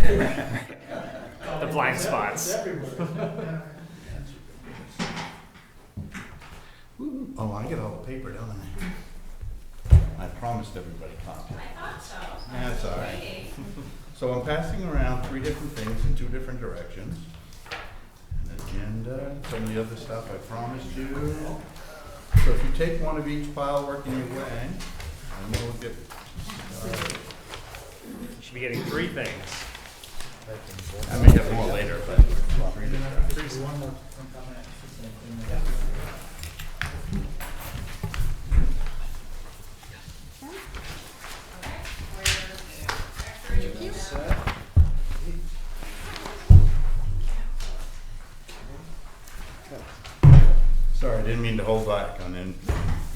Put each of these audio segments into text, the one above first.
The blind spots. Oh, I get all the paper, don't I? I promised everybody copies. I thought so. That's all right. So I'm passing around 3 different things in 2 different directions. An agenda, some of the other stuff I promised you. So if you take one of each pile working your way, and we'll get started. You should be getting 3 things. I may have more later, but 3 to start. One more. Sorry, I didn't mean to hold back on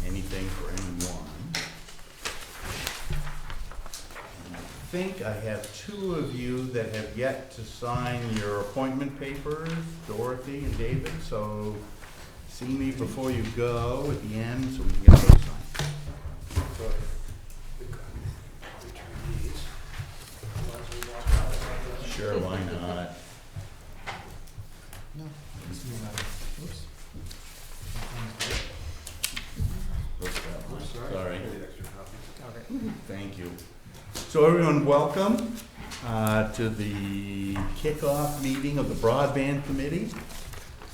anything for anyone. And I think I have 2 of you that have yet to sign your appointment papers, Dorothy and David, so see me before you go at the end so we can get those signed. Sure, why not? Sorry. Thank you. So everyone, welcome to the kickoff meeting of the Broadband Committee.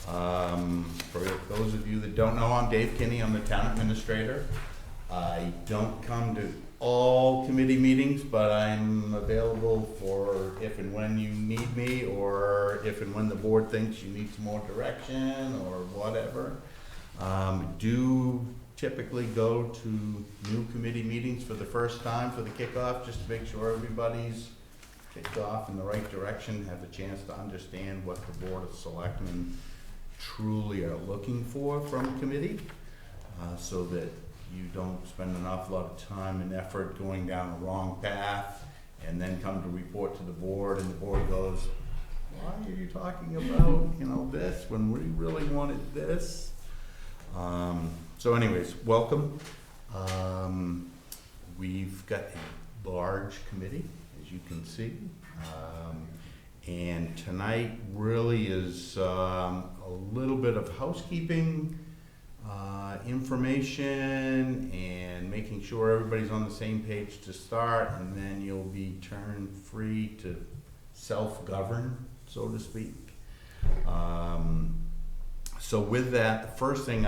For those of you that don't know, I'm Dave Kinney. I'm the town administrator. I don't come to all committee meetings, but I'm available for if and when you need me, or if and when the board thinks you need some more direction or whatever. Do typically go to new committee meetings for the first time for the kickoff, just to make sure everybody's kicked off in the right direction, have a chance to understand what the Board of Selectmen truly are looking for from a committee, so that you don't spend an awful lot of time and effort going down a wrong path and then come to report to the board and the board goes, why are you talking about, this when we really wanted this? So anyways, welcome. We've got a large committee, as you can see. And tonight really is a little bit of housekeeping, information, and making sure everybody's on the same page to start, and then you'll be turned free to self-govern, so to speak. So with that, the first thing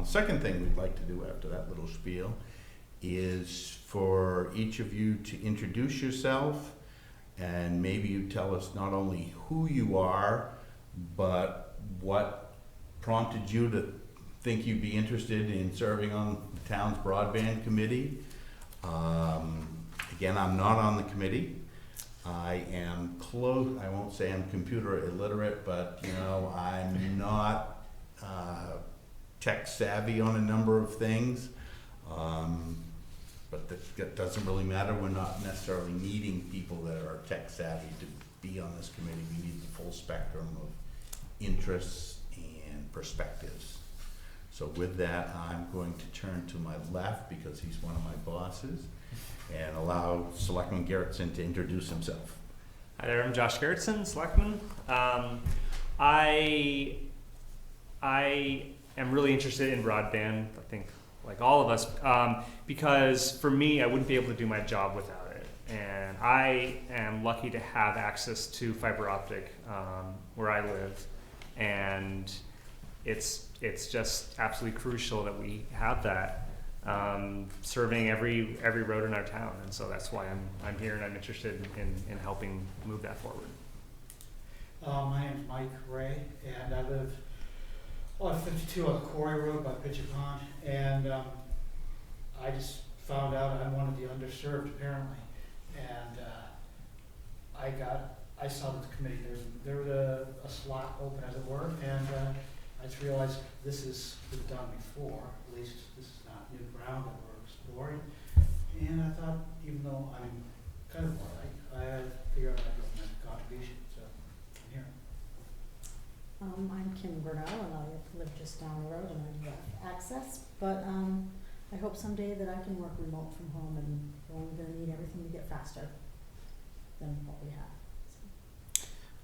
second thing we'd like to do after that little spiel is for each of you to introduce yourself, and maybe you tell us not only who you are, but what prompted you to think you'd be interested in serving on the town's broadband committee. Again, I'm not on the committee. I am close, I won't say I'm computer illiterate, but I'm not tech savvy on a number of things. But that doesn't really matter. We're not necessarily needing people that are tech savvy to be on this committee. We need the full spectrum of interests and perspectives. So with that, I'm going to turn to my left because he's one of my bosses and allow Selectman Gerritsen to introduce himself. Hi there, I'm Josh Gerritsen, Selectman. I am really interested in broadband, I think like all of us, because for me, I wouldn't be able to do my job without it. And I am lucky to have access to fiber optic where I live. And it's just absolutely crucial that we have that serving every road in our town. And so that's why I'm here and I'm interested in helping move that forward. My name's Mike Ray, and I live on 52 on Quarry Road by Pitcher Pond, and I just found out I'm one of the underserved apparently, and I saw that the committee, there was a slot open as it were, and I just realized this has been done before, at least this is not new ground that we're exploring, and I thought even though I'm kind of bored, I figured I'd make a contribution, so I'm here. I'm Kim Burnell, and I live just down the road, and I have access, but I hope someday that I can work remote from home, and we're only going to need everything to get faster than what we have. So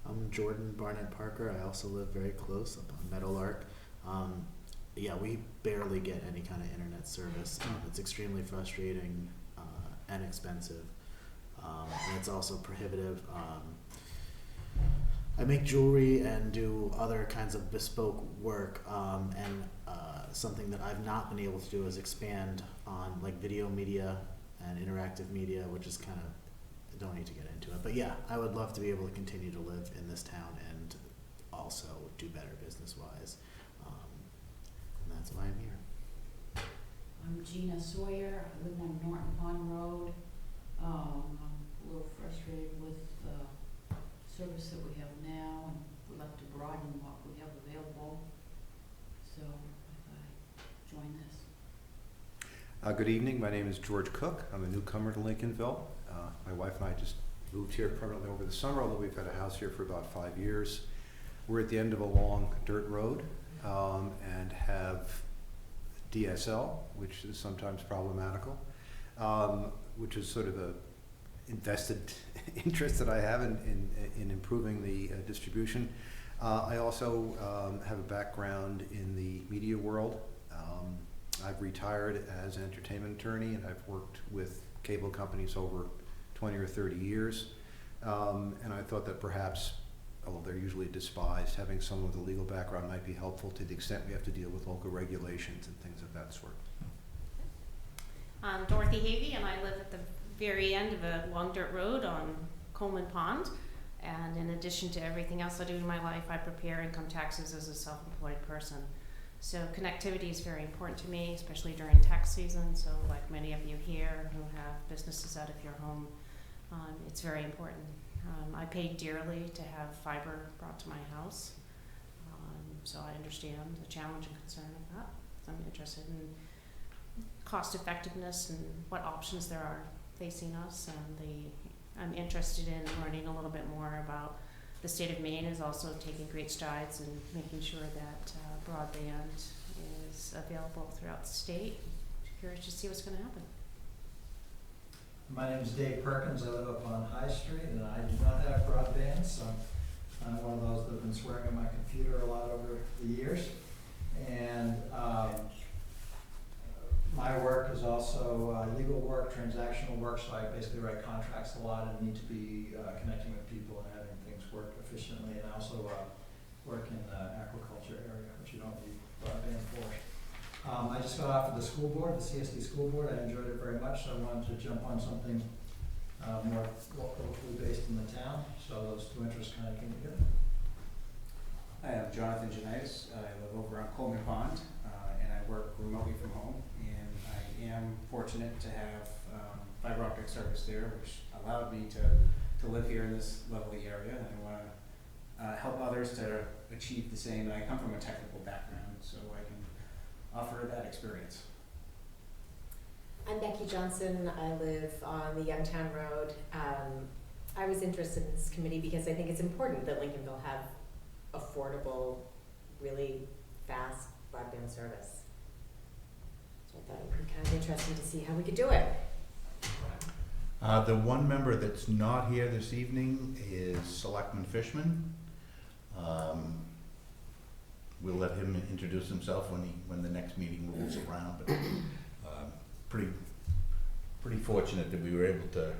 I'm Jordan Barnett Parker. I also live very close up on Meadowlark. Yeah, we barely get any kind of internet service. It's extremely frustrating and expensive. And it's also prohibitive. I make jewelry and do other kinds of bespoke work, and something that I've not been able to do is expand on like video media and interactive media, which is kind of, I don't need to get into it. But yeah, I would love to be able to continue to live in this town and also do better business-wise. And that's why I'm here. I'm Gina Sawyer. I live on Norton Pond Road. I'm a little frustrated with the service that we have now, and we'd like to broaden what we have available. So if I join this. Good evening. My name is George Cook. I'm a newcomer to Lincolnville. My wife and I just moved here permanently over the summer, although we've had a house here for about 5 years. We're at the end of a long dirt road and have DSL, which is sometimes problematical, which is sort of a invested interest that I have in improving the distribution. I also have a background in the media world. I've retired as an entertainment attorney, and I've worked with cable companies over 20 or 30 years. And I thought that perhaps, although they're usually despised, having someone with a legal background might be helpful to the extent we have to deal with local regulations and things of that sort. I'm Dorothy Havey, and I live at the very end of a long dirt road on Coleman Pond. And in addition to everything else I do in my life, I prepare income taxes as a self-employed person. So connectivity is very important to me, especially during tax season. So like many of you here who have businesses out of your home, it's very important. I pay dearly to have fiber brought to my house. So I understand the challenge and concern of that. I'm interested in cost effectiveness and what options there are facing us, and I'm interested in learning a little bit more about the state of Maine is also taking great strides in making sure that broadband is available throughout the state. Curious to see what's going to happen. My name is Dave Perkins. I live up on High Street, and I do not have broadband, so I'm one of those that have been swearing on my computer a lot over the years. And my work is also legal work, transactional work, so I basically write contracts a lot and need to be connecting with people and having things work efficiently. And I also work in the aquaculture area, which you don't need broadband for. I just got off of the school board, the CSD school board. I enjoyed it very much, so I wanted to jump on something more locally based in the town. So those two interests kind of came together. I am Jonathan Janitis. I live over on Coleman Pond, and I work remotely from home. And I am fortunate to have fiber optic service there, which allowed me to live here in this lovely area. And I want to help others to achieve the same. And I come from a technical background, so I can offer that experience. I'm Becky Johnson. I live on the Youngtown Road. I was interested in this committee because I think it's important that Lincolnville have affordable, really fast broadband service. So I thought it would be kind of interesting to see how we could do it. The one member that's not here this evening is Selectman Fishman. We'll let him introduce himself when the next meeting rolls around. But pretty fortunate that we were able to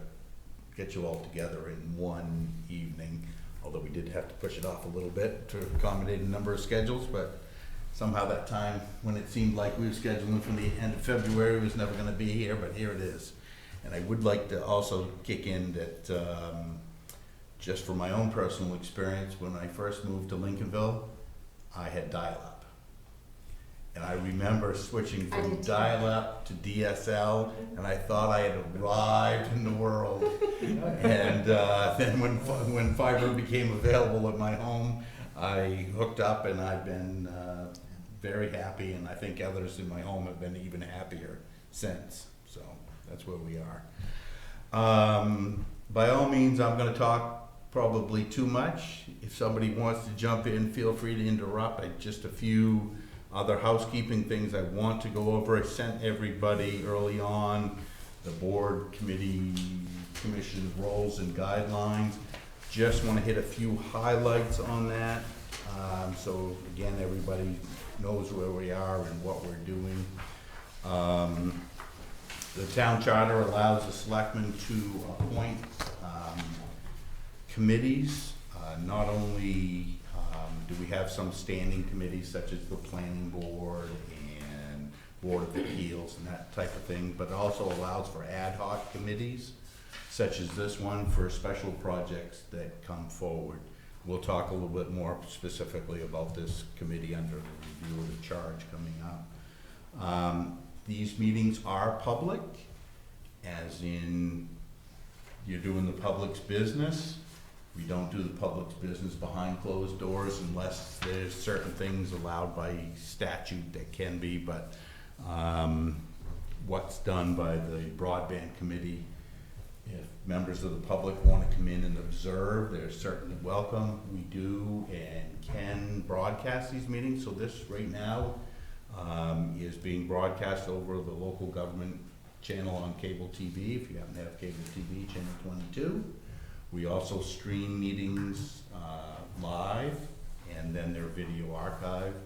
get you all together in one evening. Although we did have to push it off a little bit to accommodate a number of schedules, but somehow that time when it seemed like we were scheduling from the end of February was never going to be here, but here it is. And I would like to also kick in that just from my own personal experience, when I first moved to Lincolnville, I had dial-up. And I remember switching from dial-up to DSL, and I thought I had arrived in the world. And then when fiber became available at my home, I hooked up, and I've been very happy, and I think others in my home have been even happier since. So that's where we are. By all means, I'm going to talk probably too much. If somebody wants to jump in, feel free to interrupt. Just a few other housekeeping things I want to go over. I sent everybody early on the board, committee, commission roles and guidelines. Just want to hit a few highlights on that. So again, everybody knows where we are and what we're doing. The town charter allows the selectmen to appoint committees. Not only do we have some standing committees such as the planning board and board of appeals and that type of thing, but it also allows for ad hoc committees such as this one for special projects that come forward. We'll talk a little bit more specifically about this committee under the review of the charge coming up. These meetings are public, as in you're doing the public's business. We don't do the public's business behind closed doors unless there's certain things allowed by statute that can be, but what's done by the Broadband Committee, if members of the public want to come in and observe, they're certainly welcome. We do and can broadcast these meetings, so this right now is being broadcast over the local government channel on cable TV, if you happen to have cable TV, channel 22. We also stream meetings live, and then they're video archived,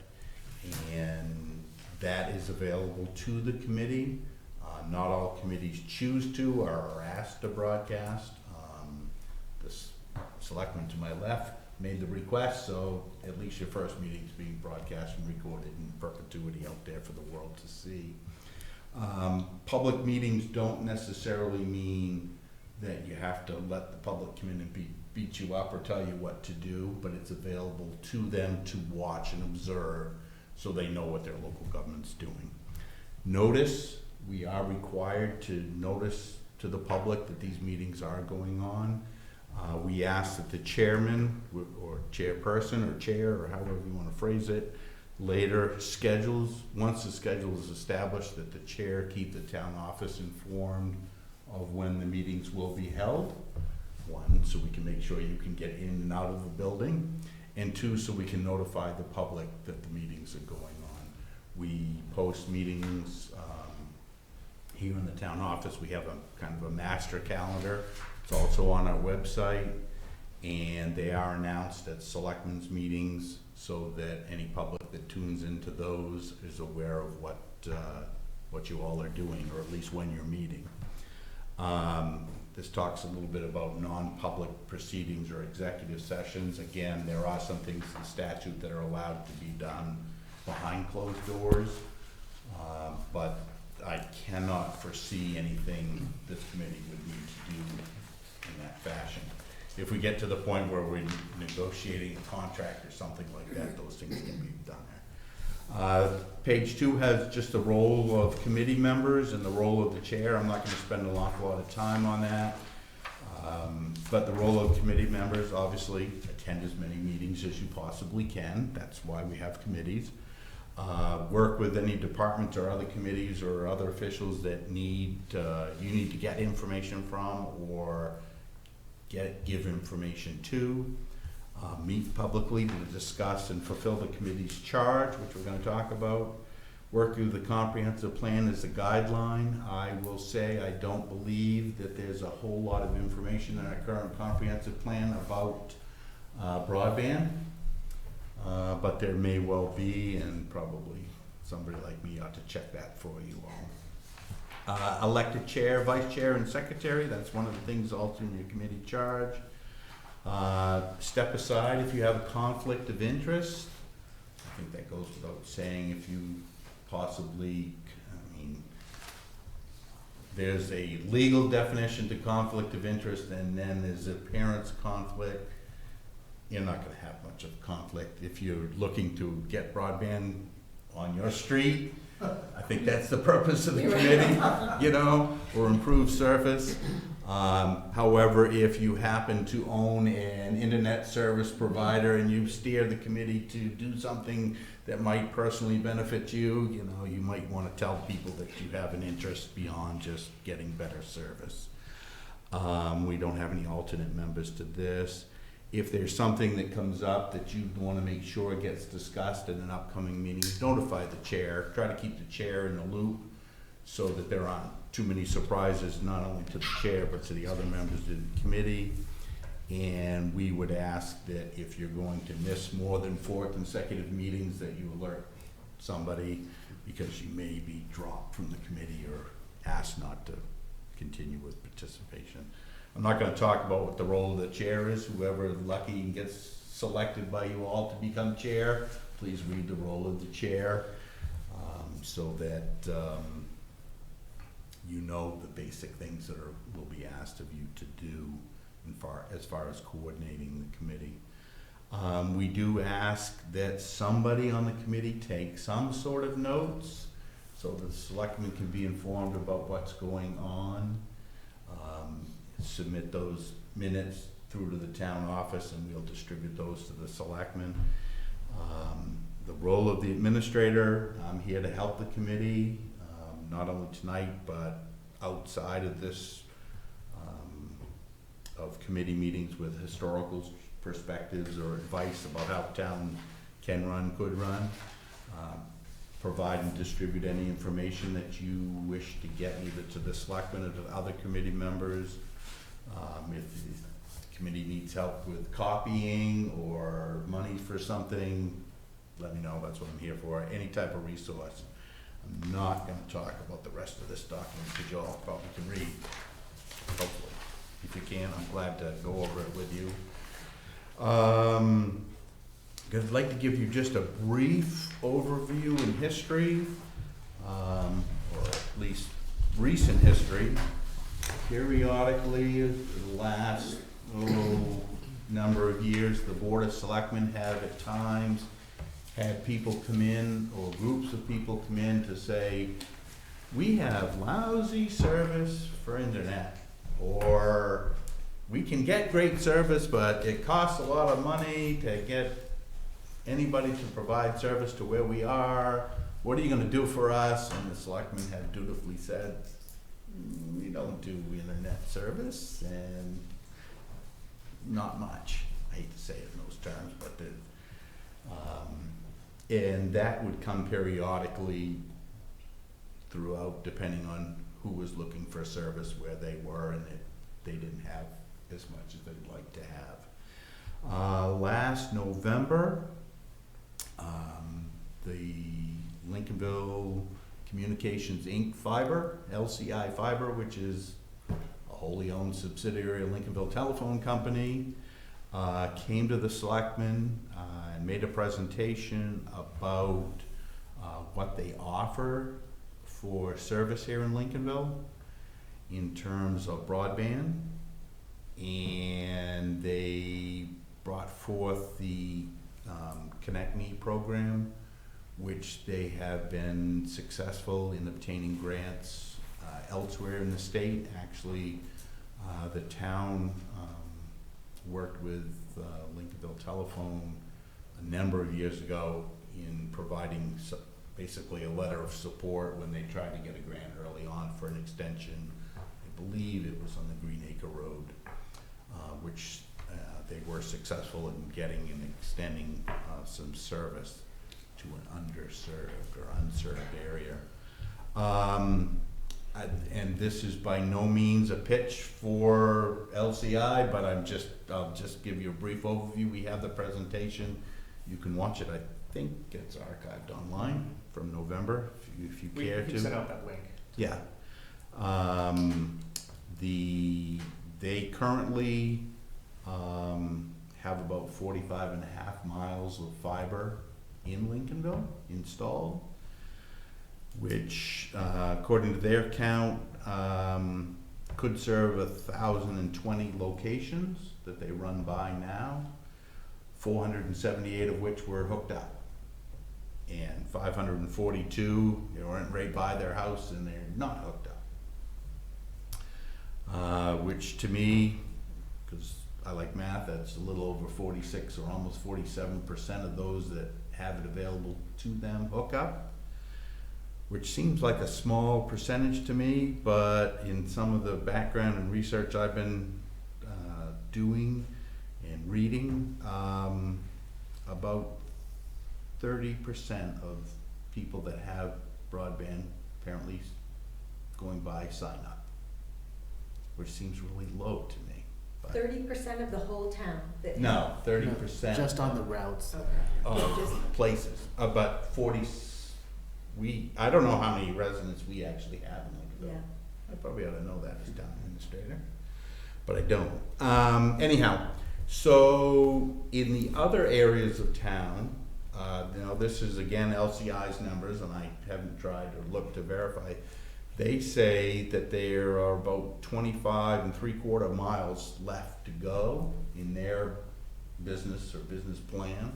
and that is available to the committee. Not all committees choose to or are asked to broadcast. The selectman to my left made the request, so at least your first meeting is being broadcast and recorded in perpetuity out there for the world to see. Public meetings don't necessarily mean that you have to let the public come in and beat you up or tell you what to do, but it's available to them to watch and observe so they know what their local government's doing. Notice, we are required to notice to the public that these meetings are going on. We ask that the chairman or chairperson or chair or however you want to phrase it, later schedules, once the schedule is established, that the chair keep the town office informed of when the meetings will be held. One, so we can make sure you can get in and out of the building, and two, so we can notify the public that the meetings are going on. We post meetings here in the town office. We have a kind of a master calendar. It's also on our website, and they are announced at selectmen's meetings so that any public that tunes into those is aware of what you all are doing, or at least when you're meeting. This talks a little bit about non-public proceedings or executive sessions. Again, there are some things in statute that are allowed to be done behind closed doors, but I cannot foresee anything this committee would need to do in that fashion. If we get to the point where we're negotiating a contract or something like that, those things can be done there. Page 2 has just the role of committee members and the role of the chair. I'm not going to spend an awful lot of time on that. But the role of committee members, obviously, attend as many meetings as you possibly can. That's why we have committees. Work with any departments or other committees or other officials that you need to get information from or give information to. Meet publicly to discuss and fulfill the committee's charge, which we're going to talk about. Work through the comprehensive plan as a guideline. I will say I don't believe that there's a whole lot of information in our current comprehensive plan about broadband, but there may well be, and probably somebody like me ought to check that for you all. Elected chair, vice chair, and secretary, that's one of the things also in your committee charge. Step aside if you have a conflict of interest. I think that goes without saying. If you possibly, there's a legal definition to conflict of interest, and then there's a parent's conflict. You're not going to have much of conflict if you're looking to get broadband on your street. I think that's the purpose of the committee, or improve service. However, if you happen to own an internet service provider and you steer the committee to do something that might personally benefit you, you might want to tell people that you have an interest beyond just getting better service. We don't have any alternate members to this. If there's something that comes up that you want to make sure gets discussed in an upcoming meeting, notify the chair. Try to keep the chair in the loop so that there aren't too many surprises, not only to the chair, but to the other members of the committee. And we would ask that if you're going to miss more than 4 consecutive meetings, that you alert somebody, because you may be dropped from the committee or asked not to continue with participation. I'm not gonna talk about what the role of the chair is. Whoever is lucky and gets selected by you all to become chair, please read the role of the chair, so that you know the basic things that will be asked of you to do as far as coordinating the committee. We do ask that somebody on the committee take some sort of notes so the selectmen can be informed about what's going on. Submit those minutes through to the town office and we'll distribute those to the selectmen. The role of the administrator, I'm here to help the committee, not only tonight, but outside of this, of committee meetings with historical perspectives or advice about how town can run, could run. Provide and distribute any information that you wish to get either to the selectmen or to other committee members. If the committee needs help with copying or money for something, let me know, that's what I'm here for, any type of resource. I'm not gonna talk about the rest of this document because you all probably can read, hopefully. If you can, I'm glad to go over it with you. I'd like to give you just a brief overview in history, or at least recent history. Periodically, the last number of years, the Board of Selectmen have at times had people come in, or groups of people come in to say, we have lousy service for internet, or we can get great service, but it costs a lot of money to get anybody to provide service to where we are. What are you gonna do for us? And the selectmen have dutifully said, we don't do internet service, and not much. I hate to say it in those terms, but and that would come periodically throughout, depending on who was looking for service, where they were, and they didn't have as much as they'd like to have. Last November, the Lincolnville Communications Inc. Fiber, LCI Fiber, which is a wholly owned subsidiary of Lincolnville Telephone Company, came to the selectmen and made a presentation about what they offer for service here in Lincolnville in terms of broadband, and they brought forth the Connect Me program, which they have been successful in obtaining grants elsewhere in the state. Actually, the town worked with Lincolnville Telephone a number of years ago in providing basically a letter of support when they tried to get a grant early on for an extension. I believe it was on the Greenacre Road, which they were successful in getting and extending some service to an underserved or unserved area. And this is by no means a pitch for LCI, but I'll just give you a brief overview. We have the presentation. You can watch it. I think it's archived online from November, if you care to. We can send out that link. Yeah. They currently have about 45.5 miles of fiber in Lincolnville installed, which according to their count could serve 1,020 locations that they run by now, 478 of which were hooked up, and 542 they weren't right by their house and they're not hooked up, which to me, because I like math, that's a little over 46 or almost 47% of those that have it available to them hook up, which seems like a small percentage to me, but in some of the background and research I've been doing and reading, about 30% of people that have broadband apparently going by sign up, which seems really low to me, 30% of the whole town that. No, 30%. Just on the routes. Okay. Of Just- places, but I don't know how many residents we actually have in Lincolnville. Yeah. I probably ought to know that as town administrator, but I don't. Anyhow, so in the other areas of town, now this is again LCI's numbers, and I haven't tried or looked to verify. They say that there are about 25.75 miles left to go in their business or business plan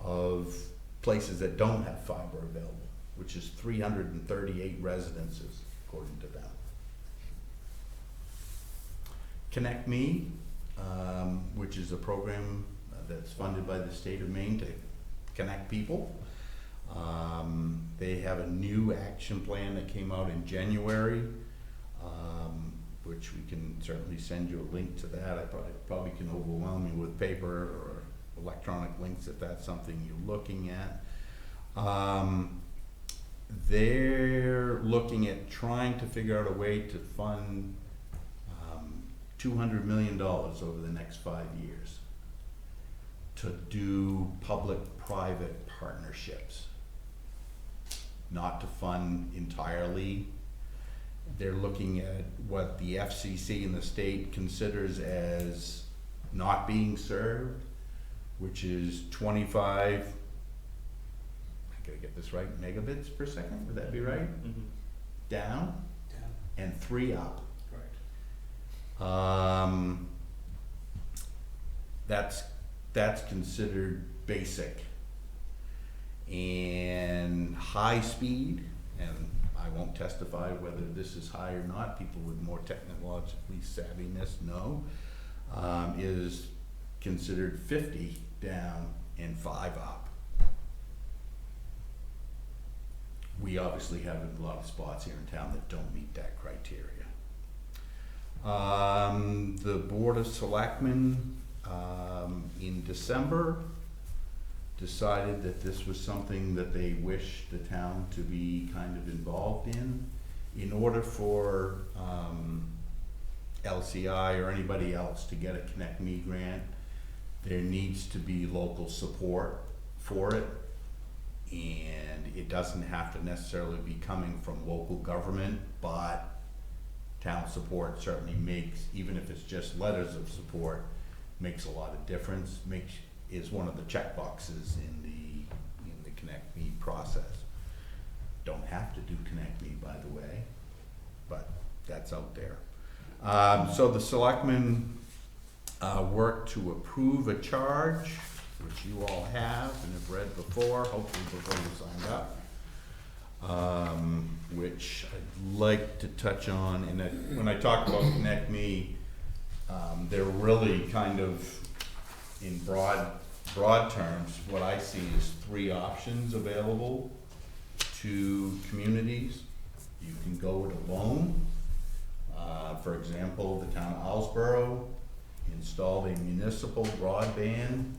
of places that don't have fiber available, which is 338 residences, according to them. Connect Me, which is a program that's funded by the state of Maine to connect people. They have a new action plan that came out in January, which we can certainly send you a link to that. I probably can overwhelm you with paper or electronic links if that's something you're looking at. They're looking at trying to figure out a way to fund $200 million over the next 5 years to do public-private partnerships, not to fund entirely. They're looking at what the FCC and the state considers as not being served, which is 25, I gotta get this right, megabits per second, would that be right? Mm-hmm. Down and 3 up. Correct. That's considered basic. And high speed, and I won't testify whether this is high or not, people with more technologically savviness know, is considered 50 down and 5 up. We obviously have a lot of spots here in town that don't meet that criteria. The Board of Selectmen in December decided that this was something that they wish the town to be kind of involved in. In order for LCI or anybody else to get a Connect Me grant, there needs to be local support for it. And it doesn't have to necessarily be coming from local government, but town support certainly makes, even if it's just letters of support, makes a lot of difference, is one of the check boxes in the Connect Me process. Don't have to do Connect Me, by the way, but that's out there. So the selectmen worked to approve a charge, which you all have and have read before, hopefully before you signed up, which I'd like to touch on. And when I talk about Connect Me, they're really kind of, in broad terms, what I see is 3 options available to communities. You can go it alone. For example, the town of Owlsboro installed a municipal broadband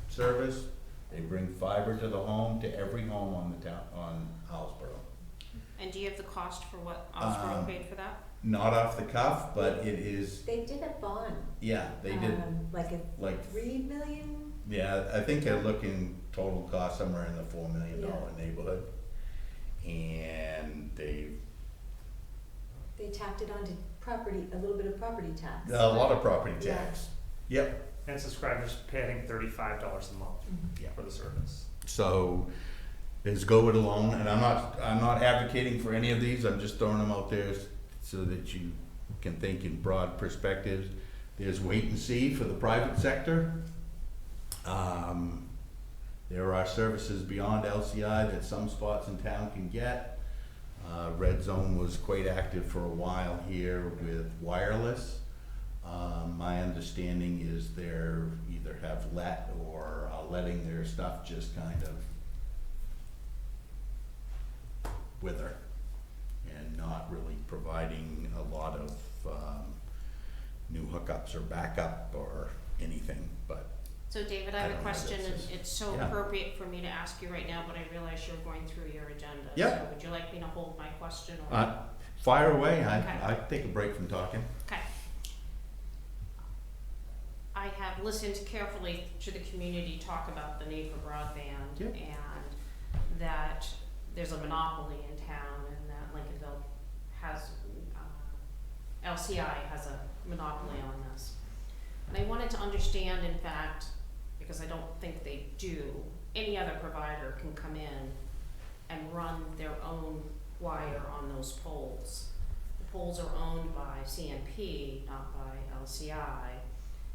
service. They bring fiber to the home, to every home on the town, on Owlsboro. And do you have the cost for what Osborne paid for that? Not off the cuff, but it is, They did a bond. yeah, they did, Like 3 million? yeah, I think they're looking total cost somewhere in the $4 million neighborhood. And They tacked it onto property, a little bit of property tax. a lot of property tax. Yep. And subscribers pay, I think, $35 a month Mhm. Yeah. for the service. So is go it alone, and I'm not advocating for any of these. I'm just throwing them out there so that you can think in broad perspectives. There's wait and see for the private sector. There are services beyond LCI that some spots in town can get. Red Zone was quite active for a while here with wireless. My understanding is they're either have let or letting their stuff just kind of wither and not really providing a lot of new hookups or backup or anything, but So David, I I have a don't know, question, this and is- it's so yeah. appropriate for me to ask you right now, but I realize you're going through your agenda. Yep. So would you like me to hold my question or? fire away. Okay. I take a break from talking. Okay. I have listened carefully to the community talk about the need for broadband Yep. and that there's a monopoly in town and that Lincolnville has, LCI has a monopoly on this. And I wanted to understand, in fact, because I don't think they do, any other provider can come in and run their own wire on those poles. The poles are owned by CMP, not by LCI.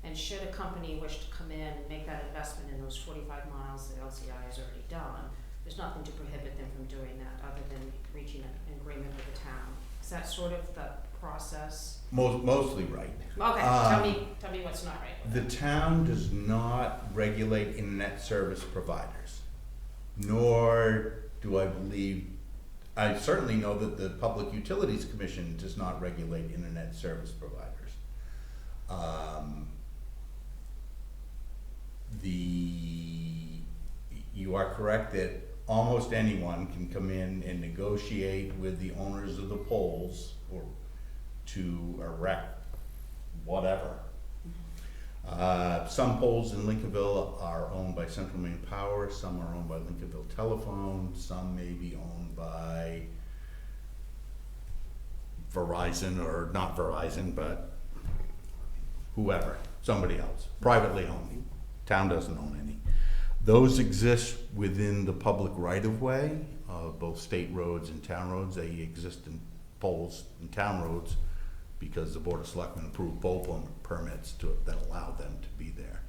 And should a company wish to come in and make that investment in those 45 miles that LCI has already done, there's nothing to prohibit them from doing that other than reaching an agreement with the town. Is that sort of the process? Mostly right. Okay, tell me what's not right with The it. town does not regulate internet service providers, nor do I believe, I certainly know that the Public Utilities Commission does not regulate internet service providers. You are correct that almost anyone can come in and negotiate with the owners of the poles or to erect whatever. Some poles in Lincolnville are owned by Central Maine Power, some are owned by Lincolnville Telephone, some may be owned by Verizon, or not Verizon, but whoever, somebody else, privately owned. Town doesn't own any. Those exist within the public right-of-way, both state roads and town roads. They exist in poles and town roads because the Board of Selectmen approved pole permits that allow them to be there.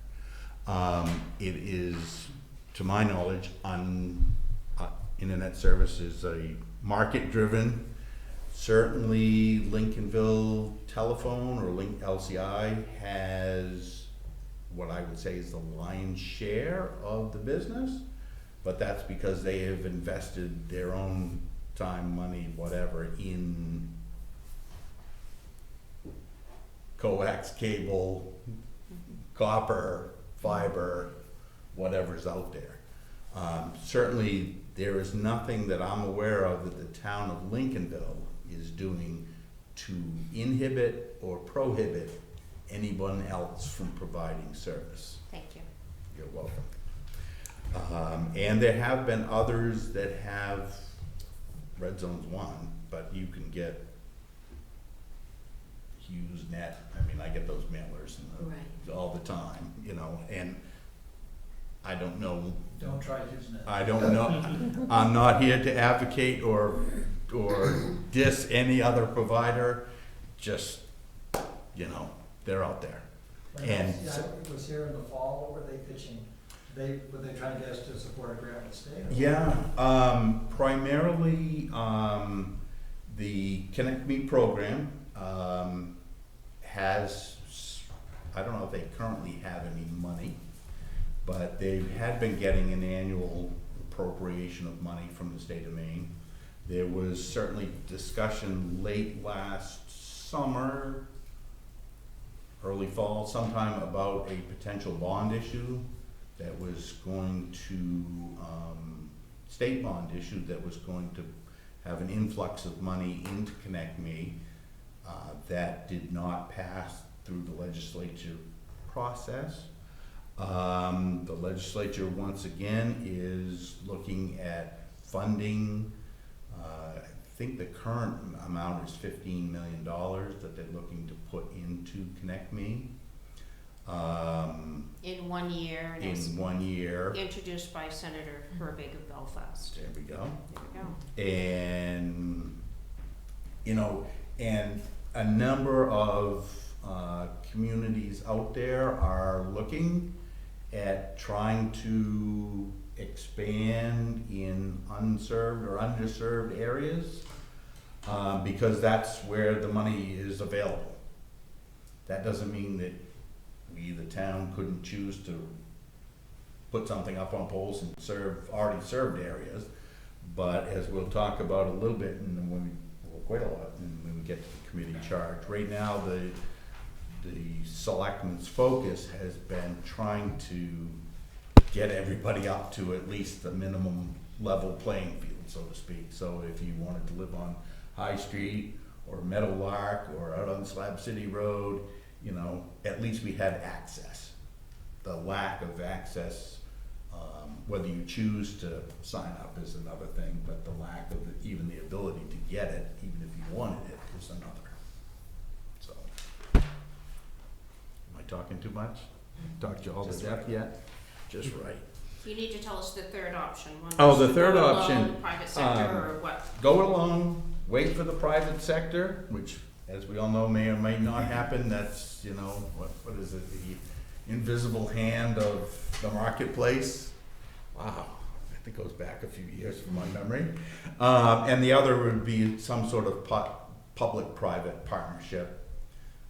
It is, to my knowledge, internet service is a market-driven. Certainly Lincolnville Telephone or LCI has what I would say is the lion's share of the business, but that's because they have invested their own time, money, whatever, in coax, cable, copper, fiber, whatever's out there. Certainly there is nothing that I'm aware of that the town of Lincolnville is doing to inhibit or prohibit anyone else from providing service. Thank you. You're welcome. And there have been others that have, Red Zone's one, but you can get HughesNet. I mean, I get those mailers all the time, you know, and I don't know. Don't try HughesNet. I don't know. I'm not here to advocate or diss any other provider. Just, you know, they're out there. And Yeah, it was here in the fall. What were they pitching? Were they trying to get us to support a grant with the state? yeah, primarily the Connect Me program has, I don't know if they currently have any money, but they had been getting an annual appropriation of money from the state of Maine. There was certainly discussion late last summer, early fall sometime, about a potential bond issue that was going to, state bond issue that was going to have an influx of money into Connect Me. That did not pass through the legislature process. The legislature once again is looking at funding. I think the current amount is $15 million that they're looking to put into Connect Me. In 1 year. And it's In 1 year. introduced by Senator Herbig of Belfast. There we go. There we go. And, you know, and a number of communities out there are looking at trying to expand in unserved or underserved areas because that's where the money is available. That doesn't mean that we, the town, couldn't choose to put something up on poles and serve already served areas, but as we'll talk about a little bit, and quite a lot, and when we get to the committee charge. Right now, the selectmen's focus has been trying to get everybody up to at least the minimum level playing field, so to speak. So if you wanted to live on High Street or Meadowlark or out on Slab City Road, you know, at least we had access. the lack of access, whether you choose to sign up is another thing, but the lack of even the ability to get it, even if you wanted it, is another. So, am I talking too much? Talked you all to death yet? Just right. You need to tell us the third option. One Oh, was the to third go alone, option, private sector, or what? Go it alone, wait for the private sector, which, as we all know, may or may not happen. That's, you know, what is it, the invisible hand of the marketplace. Wow, I think it goes back a few years from my memory. And the other would be some sort of public-private partnership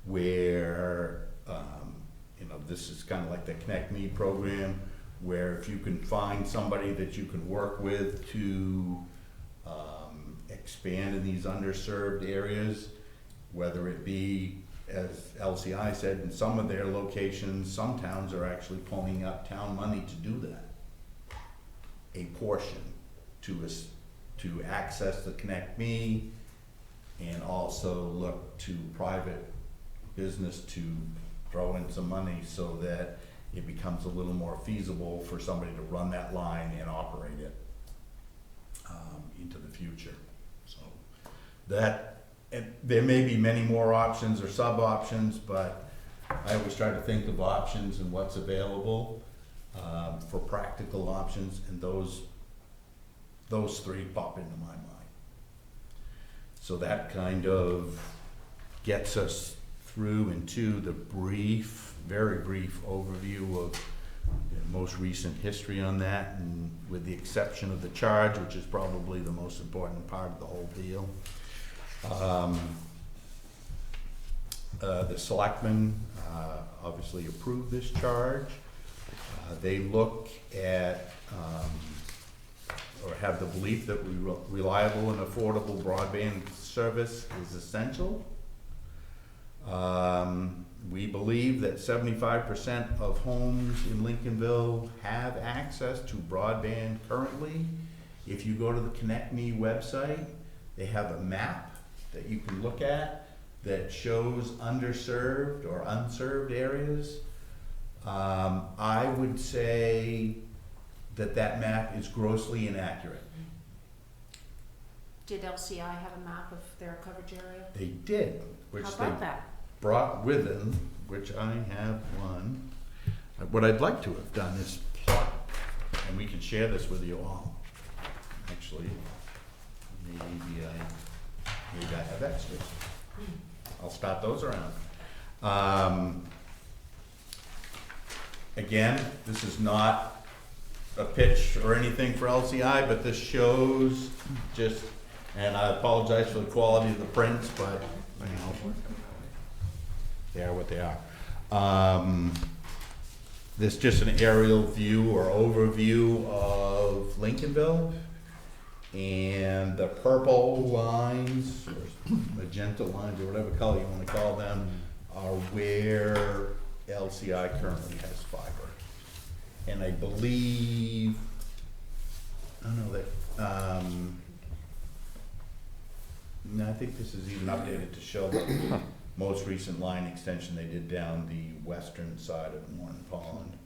where, you know, this is kind of like the Connect Me program, where if you can find somebody that you can work with to expand in these underserved areas, whether it be, as LCI said, in some of their locations, some towns are actually pulling up town money to do that. A portion to access the Connect Me, and also look to private business to throw in some money so that it becomes a little more feasible for somebody to run that line and operate it into the future. So that, and there may be many more options or sub-options, but I always try to think of options and what's available for practical options, and those three pop into my mind. So that kind of gets us through into the very brief overview of the most recent history on that, and with the exception of the charge, which is probably the most important part of the whole deal. The selectmen obviously approved this charge. They look at or have the belief that reliable and affordable broadband service is essential. We believe that 75% of homes in Lincolnville have access to broadband currently. If you go to the Connect Me website, they have a map that you can look at that shows underserved or unserved areas. I would say that map is grossly inaccurate. Did LCI have a map of their coverage area? They did, which How they about that? brought with them, which I have one. What I'd like to have done is plot, and we can share this with you all. Actually, maybe I have extras. I'll stop those around. Again, this is not a pitch or anything for LCI, but this shows just, and I apologize for the quality of the prints, but you know, they are what they are. This is just an aerial view or overview of Lincolnville, and the purple lines, or magenta lines, or whatever color you want to call them, are where LCI currently has fiber. And I believe, I don't know that, no, I think this is even updated to show the most recent line extension they did down the western side of Morton Pond.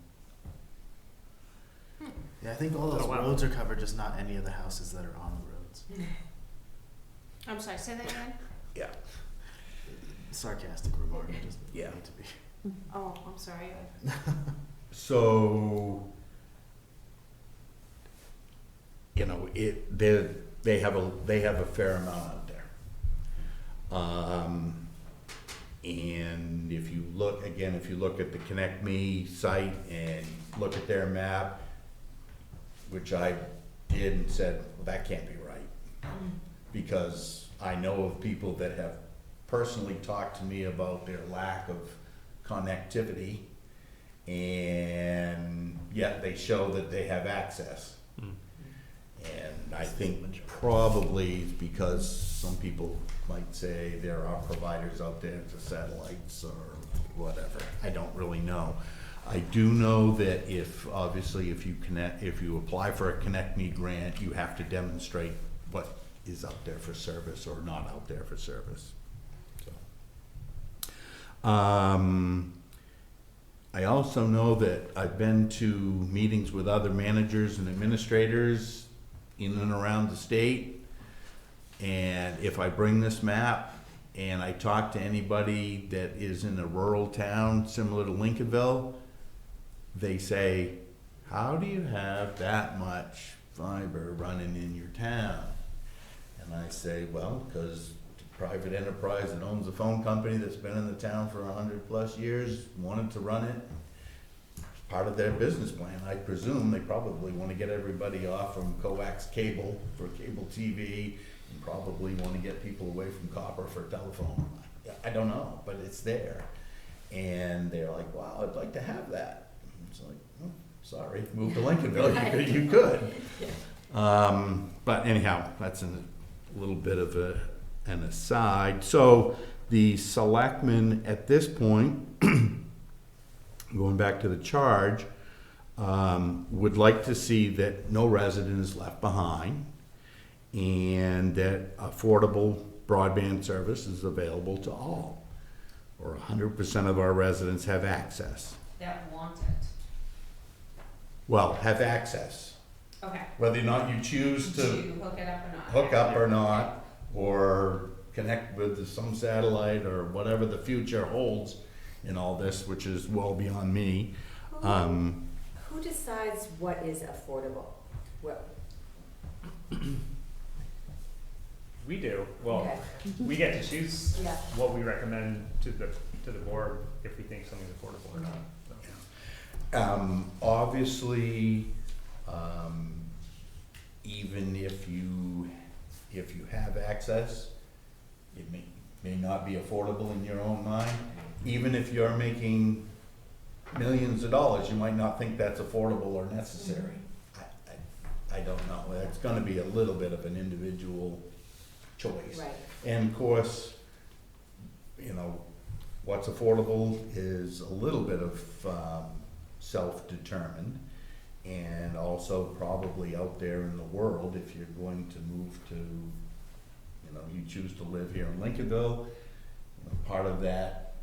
Yeah, I think all those Oh, wow. roads are covered, just not any of the houses that are on the roads. I'm sorry, say that again? Yeah. Sarcastic remark, it doesn't Yeah. need to be. Oh, I'm sorry. So, you know, they have a fair amount out there. And if you look at the Connect Me site and look at their map, which I did and said, well, that can't be right. Because I know of people that have personally talked to me about their lack of connectivity, and yet they show that they have access. And I think probably because some people might say there are providers out there for satellites or whatever. I don't really know. I do know that if you apply for a Connect Me grant, you have to demonstrate what is out there for service or not out there for service. So, I I also know that I've been to meetings with other managers and administrators in and around the state. And if I bring this map and I talk to anybody that is in a rural town similar to Lincolnville, they say, how do you have that much fiber running in your town? And I say, well, because private enterprise that owns a phone company that's been in the town for 100+ years wanted to run it. It's part of their business plan. I presume they probably want to get everybody off from coax cable for cable TV and probably want to get people away from copper for telephone. I don't know, but it's there. And they're like, wow, I'd like to have that. It's like, oh, sorry, move to Lincolnville, you could. But anyhow, that's a little bit of an aside. So the selectmen at this point, going back to the charge, would like to see that no resident is left behind and that affordable broadband service is available to all, or 100% of our residents have access. That want it. Well, have access. Okay. Whether or not you choose to hook it up or not. hook up or not, or connect with some satellite or whatever the future holds in all this, which is well beyond me. Who decides what is affordable? Well, We do. Well, okay. we get to choose Yeah. what we recommend to the board if we think something's affordable or not. So. Obviously, even if you have access, it may not be affordable in your own mind. Even if you're making millions of dollars, you might not think that's affordable or necessary. I don't know. It's gonna be a little bit of an individual choice. Right. And of course, you know, what's affordable is a little bit of self-determined, and also probably out there in the world, if you're going to move to, you know, you choose to live here in Lincolnville, you know, part of that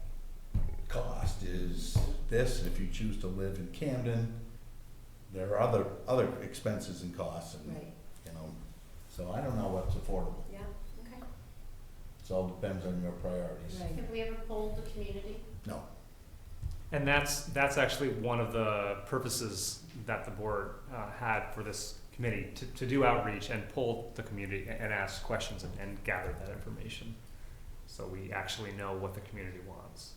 cost is this. If you choose to live in Camden, there are other expenses and costs, and Right. you know, so I don't know what's affordable. Yeah. Okay. It all depends on your priorities. Right. Have we ever polled the community? No. And that's actually one of the purposes that the board had for this committee, to do outreach and poll the community and ask questions and gather that information. So we actually know what the community wants.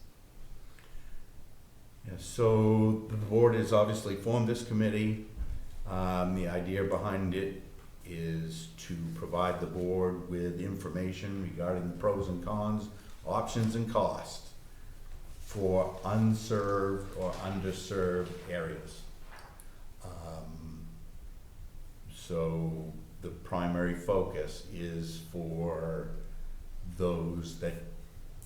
Yeah, so the board has obviously formed this committee. The idea behind it is to provide the board with information regarding the pros and cons, options and costs for unserved or underserved areas. So the primary focus is for those that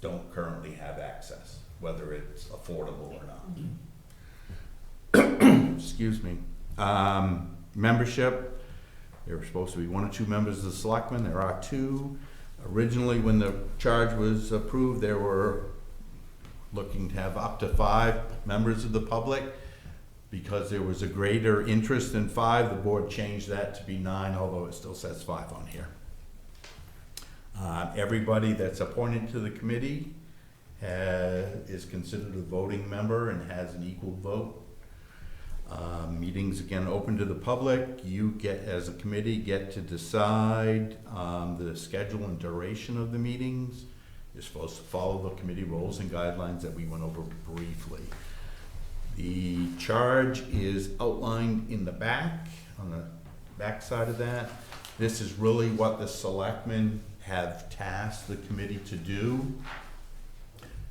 don't currently have access, whether it's affordable or not. Excuse me. Membership, there were supposed to be 1 or 2 members of the selectmen. There are 2. Originally, when the charge was approved, there were looking to have up to 5 members of the public. Because there was a greater interest in 5, the board changed that to be 9, although it still says 5 on here. Everybody that's appointed to the committee is considered a voting member and has an equal vote. Meetings, again, open to the public. You get, as a committee, get to decide the schedule and duration of the meetings. You're supposed to follow the committee rules and guidelines that we went over briefly. The charge is outlined in the back, on the back side of that. This is really what the selectmen have tasked the committee to do.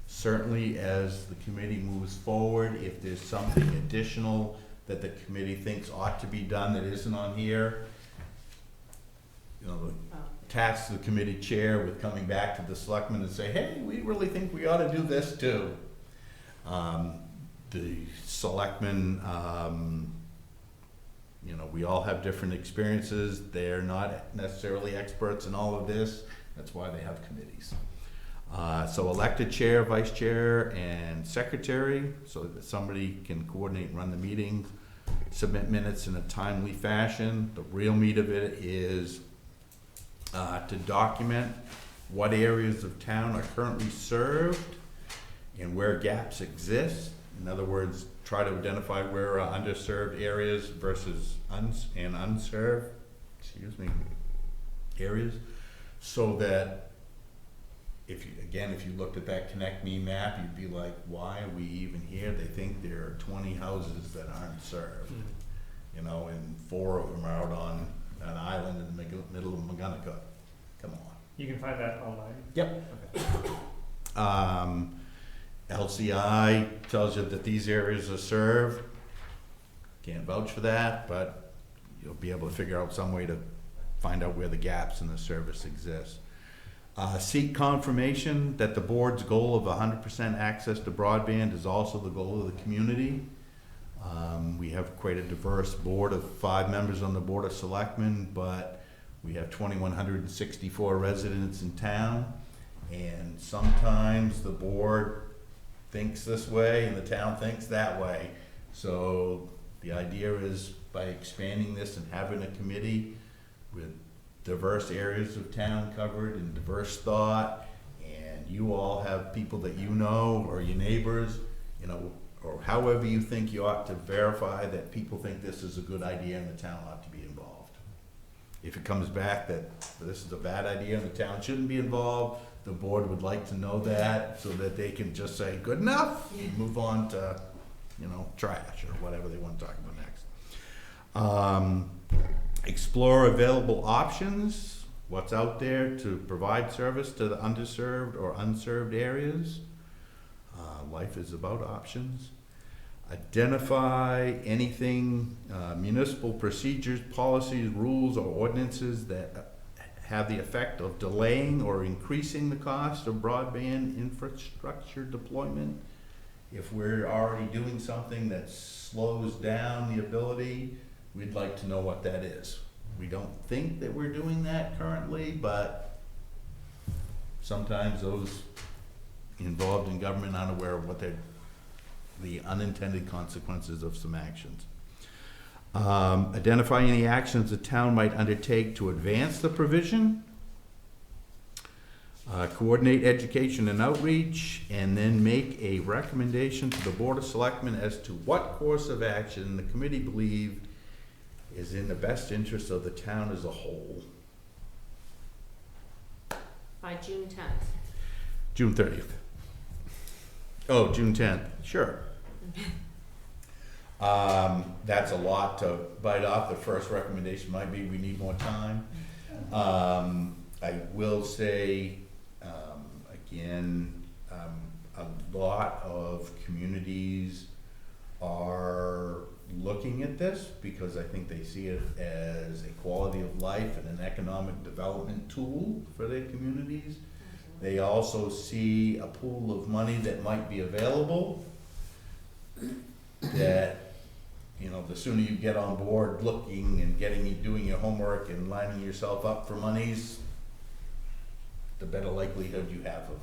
Certainly, as the committee moves forward, if there's something additional that the committee thinks ought to be done that isn't on here, you know, task the committee chair with coming back to the selectmen and say, hey, we really think we ought to do this too. The selectmen, you know, we all have different experiences. They're not necessarily experts in all of this. That's why they have committees. So elected chair, vice chair, and secretary, so that somebody can coordinate and run the meetings, submit minutes in a timely fashion. The real meat of it is to document what areas of town are currently served and where gaps exist. In other words, try to identify where are underserved areas versus unserved, areas, so that if you looked at that Connect Me map, you'd be like, why are we even here? They think there are 20 houses that aren't served, and 4 of them are out on an island in the middle of McGonagall. Come on. You can find that online? Yep. Okay. LCI tells you that these areas are served. Can't vouch for that, but you'll be able to figure out some way to find out where the gaps in the service exist. Seek confirmation that the board's goal of 100% access to broadband is also the goal of the community. We have quite a diverse board of 5 members on the Board of Selectmen, but we have 2,164 residents in town, and sometimes the board thinks this way and the town thinks that way. So the idea is by expanding this and having a committee with diverse areas of town covered and diverse thought, and you all have people that you know or your neighbors, or however you think you ought to verify that people think this is a good idea and the town ought to be involved. If it comes back that this is a bad idea and the town shouldn't be involved, the board would like to know that so that they can just say, good enough, and move on to, trash or whatever they want to talk about next. Explore available options, what's out there to provide service to the underserved or unserved areas. Life is about options. Identify anything, municipal procedures, policies, rules, or ordinances that have the effect of delaying or increasing the cost of broadband infrastructure deployment. If we're already doing something that slows down the ability, we'd like to know what that is. We don't think that we're doing that currently, but sometimes those involved in government aren't aware of what the unintended consequences of some actions. Identify any actions the town might undertake to advance the provision. Coordinate education and outreach, and then make a recommendation to the Board of Selectmen as to what course of action the committee believe is in the best interest of the town as a whole. By June 10th. June 30th. Oh, June 10th, sure. That's a lot to bite off. The first recommendation might be we need more time. I will say, again, a lot of communities are looking at this because I think they see it as a quality of life and an economic development tool for their communities. They also see a pool of money that might be available that, the sooner you get on board looking and doing your homework and lining yourself up for monies, the better likelihood you have of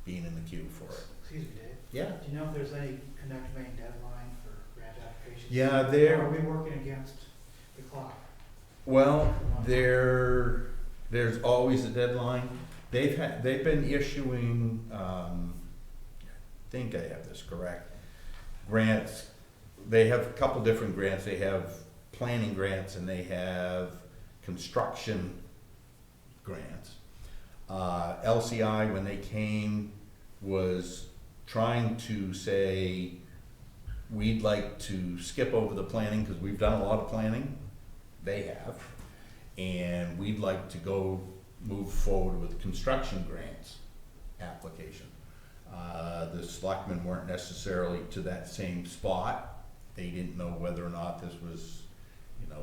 being in the queue for it. Excuse me, Dave. Yeah. Do you know if there's any Connect Main deadline for grant applications? Yeah, Or are we working against the clock? Well, there's always a deadline. They've been issuing, I think I have this correct, grants. They have a couple different grants. They have planning grants and they have construction grants. LCI, when they came, was trying to say, we'd like to skip over the planning because we've done a lot of planning. They have. And we'd like to move forward with construction grants application. The selectmen weren't necessarily to that same spot. They didn't know whether or not this was,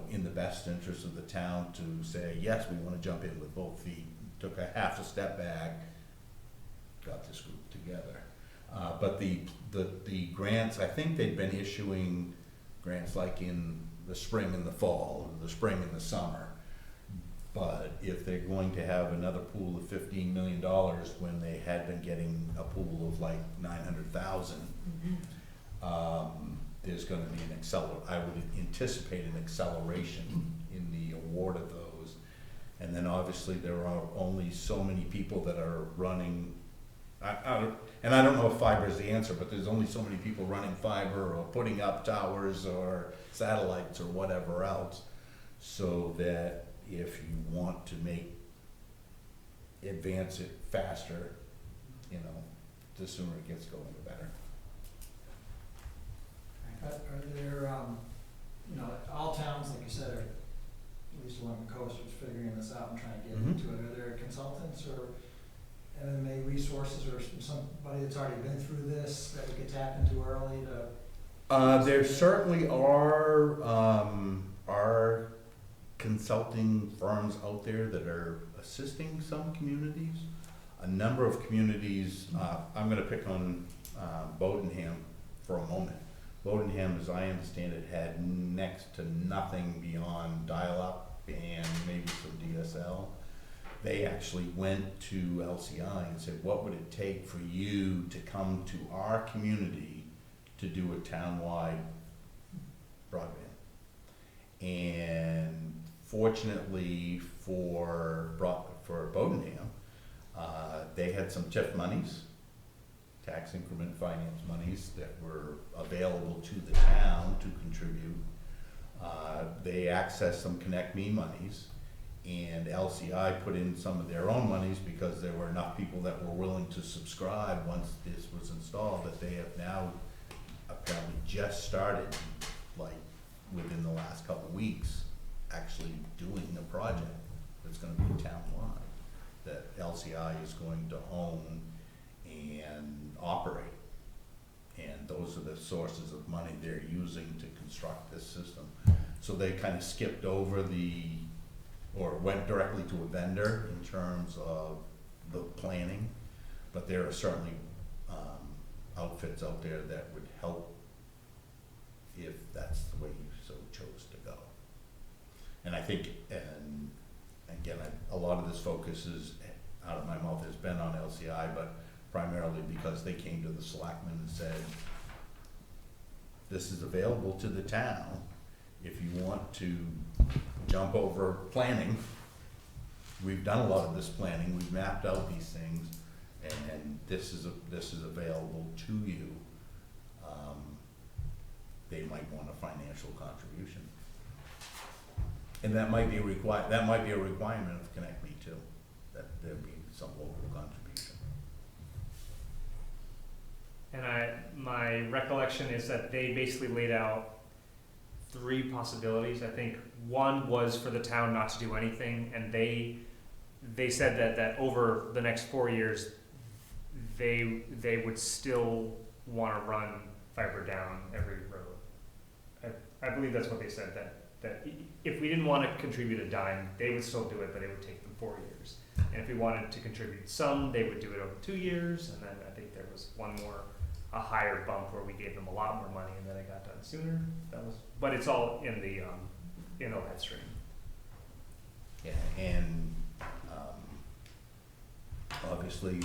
in the best interest of the town to say, yes, we want to jump in with both feet. Took a half a step back, got this group together. But the grants, I think they'd been issuing grants like in the spring and the fall, or the spring and the summer. But if they're going to have another pool of $15 million when they had been getting a pool of like 900,000, there's gonna be I would anticipate an acceleration in the award of those. And then obviously there are only so many people that are running, I don't know if fiber is the answer, but there's only so many people running fiber or putting up towers or satellites or whatever else. So that if you want to advance it faster, you know, the sooner it gets going, the better. Are there, you know, all towns, like you said, are, at least along the coast, are figuring this out and trying to get into it. Are there consultants or MMA resources or somebody that's already been through this that we could tap into early to? There certainly are consulting firms out there that are assisting some communities. A number of communities, I'm gonna pick on Bodenham for a moment. Bodenham, as I understand it, had next to nothing beyond dial-up and maybe some DSL. They actually went to LCI and said, what would it take for you to come to our community to do a townwide broadband? And fortunately for Bodenham, they had some TIF monies, tax increment finance monies, that were available to the town to contribute. They accessed some Connect Me monies, and LCI put in some of their own monies because there were enough people that were willing to subscribe once this was installed, that they have now apparently just started, like within the last couple of weeks, actually doing a project that's gonna be townwide, that LCI is going to own and operate. And those are the sources of money they're using to construct this system. So they kind of skipped over or went directly to a vendor in terms of the planning, but there are certainly outfits out there that would help if that's the way you so chose to go. And I think, and again, a lot of this focus is, out of my mouth, has been on LCI, but primarily because they came to the selectmen and said, this is available to the town. If you want to jump over planning, we've done a lot of this planning, we've mapped out these things, and this is available to you. They might want a financial contribution. And that might be a requirement of Connect Me too, that there be some local contribution. And my recollection is that they basically laid out 3 possibilities. I think one was for the town not to do anything, and they said that over the next 4 years, they would still want to run fiber down every road. I believe that's what they said, that if we didn't want to contribute a dime, they would still do it, but it would take them 4 years. And if we wanted to contribute some, they would do it over 2 years, and then I think there was a higher bump where we gave them a lot more money, and then it got done sooner. But it's all in the OPED stream. Yeah, and obviously,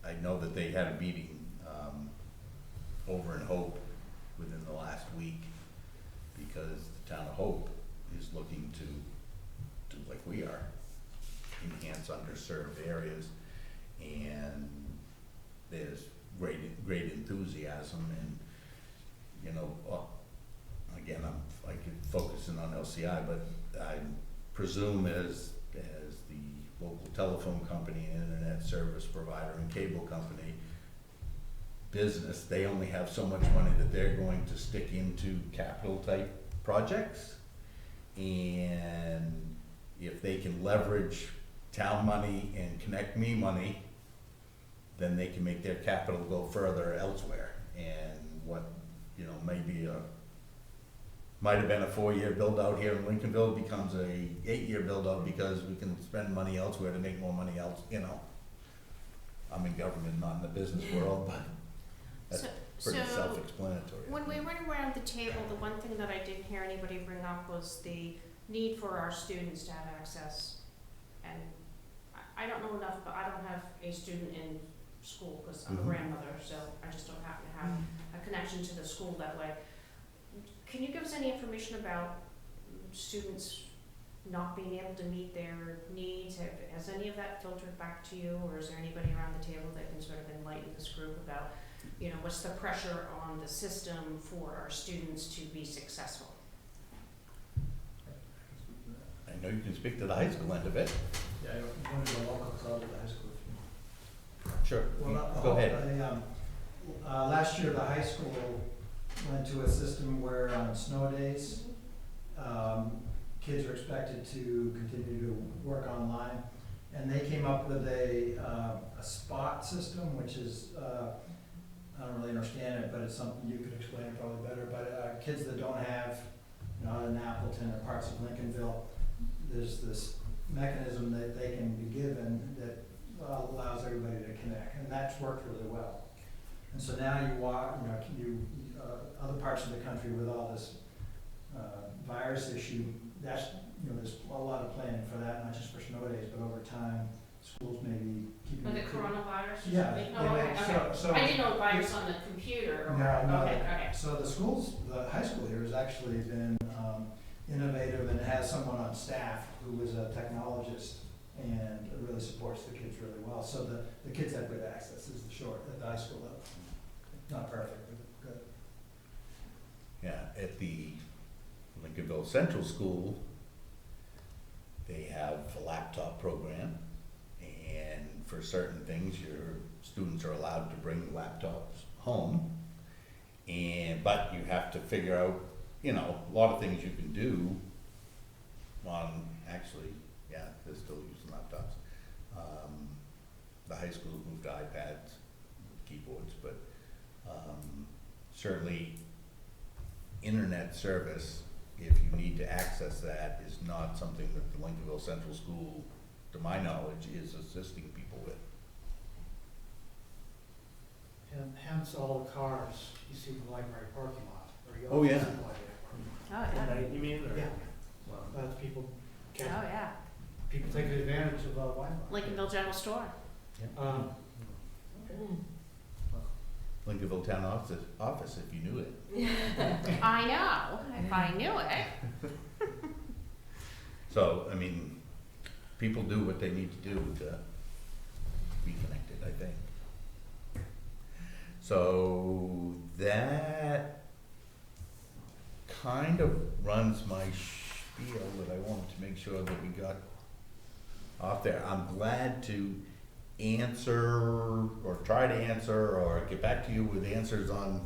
I know that they had a meeting over in Hope within the last week, because the town of Hope is looking to do like we are, enhance underserved areas, and there's great enthusiasm, and you know, again, I could focusing on LCI, but I presume as the local telephone company and internet service provider and cable company business, they only have so much money that they're going to stick into capital type projects. And if they can leverage town money and Connect Me money, then they can make their capital go further elsewhere. And what, you know, might have been a 4-year build out here in Lincolnville becomes a 8-year build out, because we can spend money elsewhere to make more money else, you know. I'm in government, not in the business world, but that's pretty self-explanatory. When we went around the table, the one thing that I didn't hear anybody bring up was the need for our students to have access. And I don't know enough, but I don't have a student in school because I'm a Mhm. grandmother, so I just don't happen to have a connection to the school that way. Can you give us any information about students not being able to meet their needs? Has any of that filtered back to you, or is there anybody around the table that can sort of enlighten this group about, you know, what's the pressure on the system for our students to be successful? I know you can speak to the high school end of it. Yeah, I wanted to local club at the high school. Sure, Well, go ahead. Last year, the high school went to a system where on snow days, kids are expected to continue to work online. And they came up with a spot system, which is, I don't really understand it, but it's something you could explain probably better. But kids that don't have, you know, out in Appleton or parts of Lincolnville, there's this mechanism that they can be given that allows everybody to connect, and that's worked really well. And so now you walk, other parts of the country with all this virus issue, that's, there's a lot of planning for that, not just for snow days, but over time, schools may be keeping. Like the coronavirus or Yeah, something? Oh, anyway, okay. so- I didn't know virus on the computer or, No, okay. So the high school here has actually been innovative and has someone on staff who is a technologist and really supports the kids really well. So the kids have good access is the short at the high school level. Not perfect, but good. Yeah, at the Lincolnville Central School, they have a laptop program, and for certain things, your students are allowed to bring laptops home. But you have to figure out, a lot of things you can do on, actually, yeah, they're still using laptops. The high school moved to iPads, keyboards, but certainly internet service, if you need to access that, is not something that the Lincolnville Central School, to my knowledge, is assisting people with. And hence all the cars you see in the library parking lot, or you Oh, always yeah. see in the library parking lot. Oh, yeah. Tonight, you mean, or? Yeah. Wow. That's people, Oh, yeah. people taking advantage of Wi-Fi. Lincolnville General Store. Okay. Lincolnville Town office, if you knew it. I know, if I knew it. So, people do what they need to do to be connected, I think. So that kind of runs my spiel that I wanted to make sure that we got off there. I'm glad to answer or try to answer or get back to you with answers on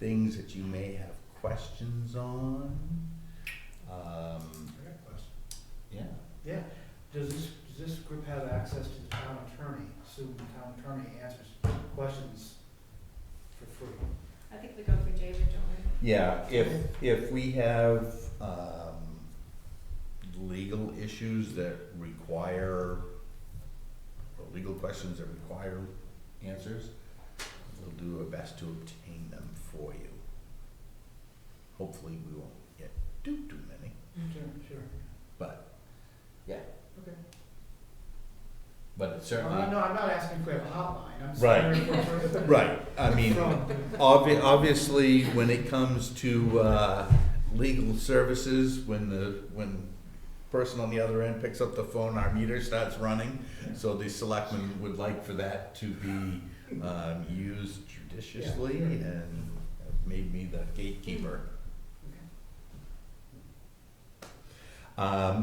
things that you may have questions on. I got a question. Yeah. Yeah, does this group have access to the town attorney, assume the town attorney answers questions for free? I think we go for David, don't we? Yeah, if we have, legal issues that require, or legal questions that require answers, we'll do our best to obtain them for you. Hopefully, we won't get too many, Sure. but, yeah, Okay. but it's certainly. I'm not asking for a hotline, I'm Right. saying. Right, obviously, when it comes to, legal services, when person on the other end picks up the phone, our meter starts running. So the selectmen would like for that to be, used judiciously, and have made me the gatekeeper.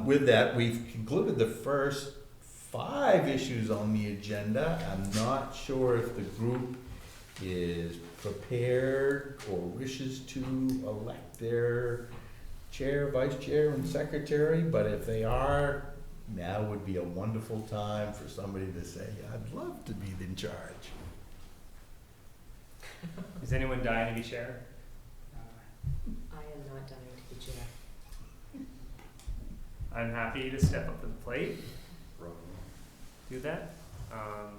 With that, we've concluded the first 5 issues on the agenda. I'm not sure if the group is prepared or wishes to elect their chair, vice chair, and secretary, but if they are, now would be a wonderful time for somebody to say, I'd love to be in charge. Is anyone dying to be chair? I am not dying to be chair. I'm happy to step up to the plate, do that. I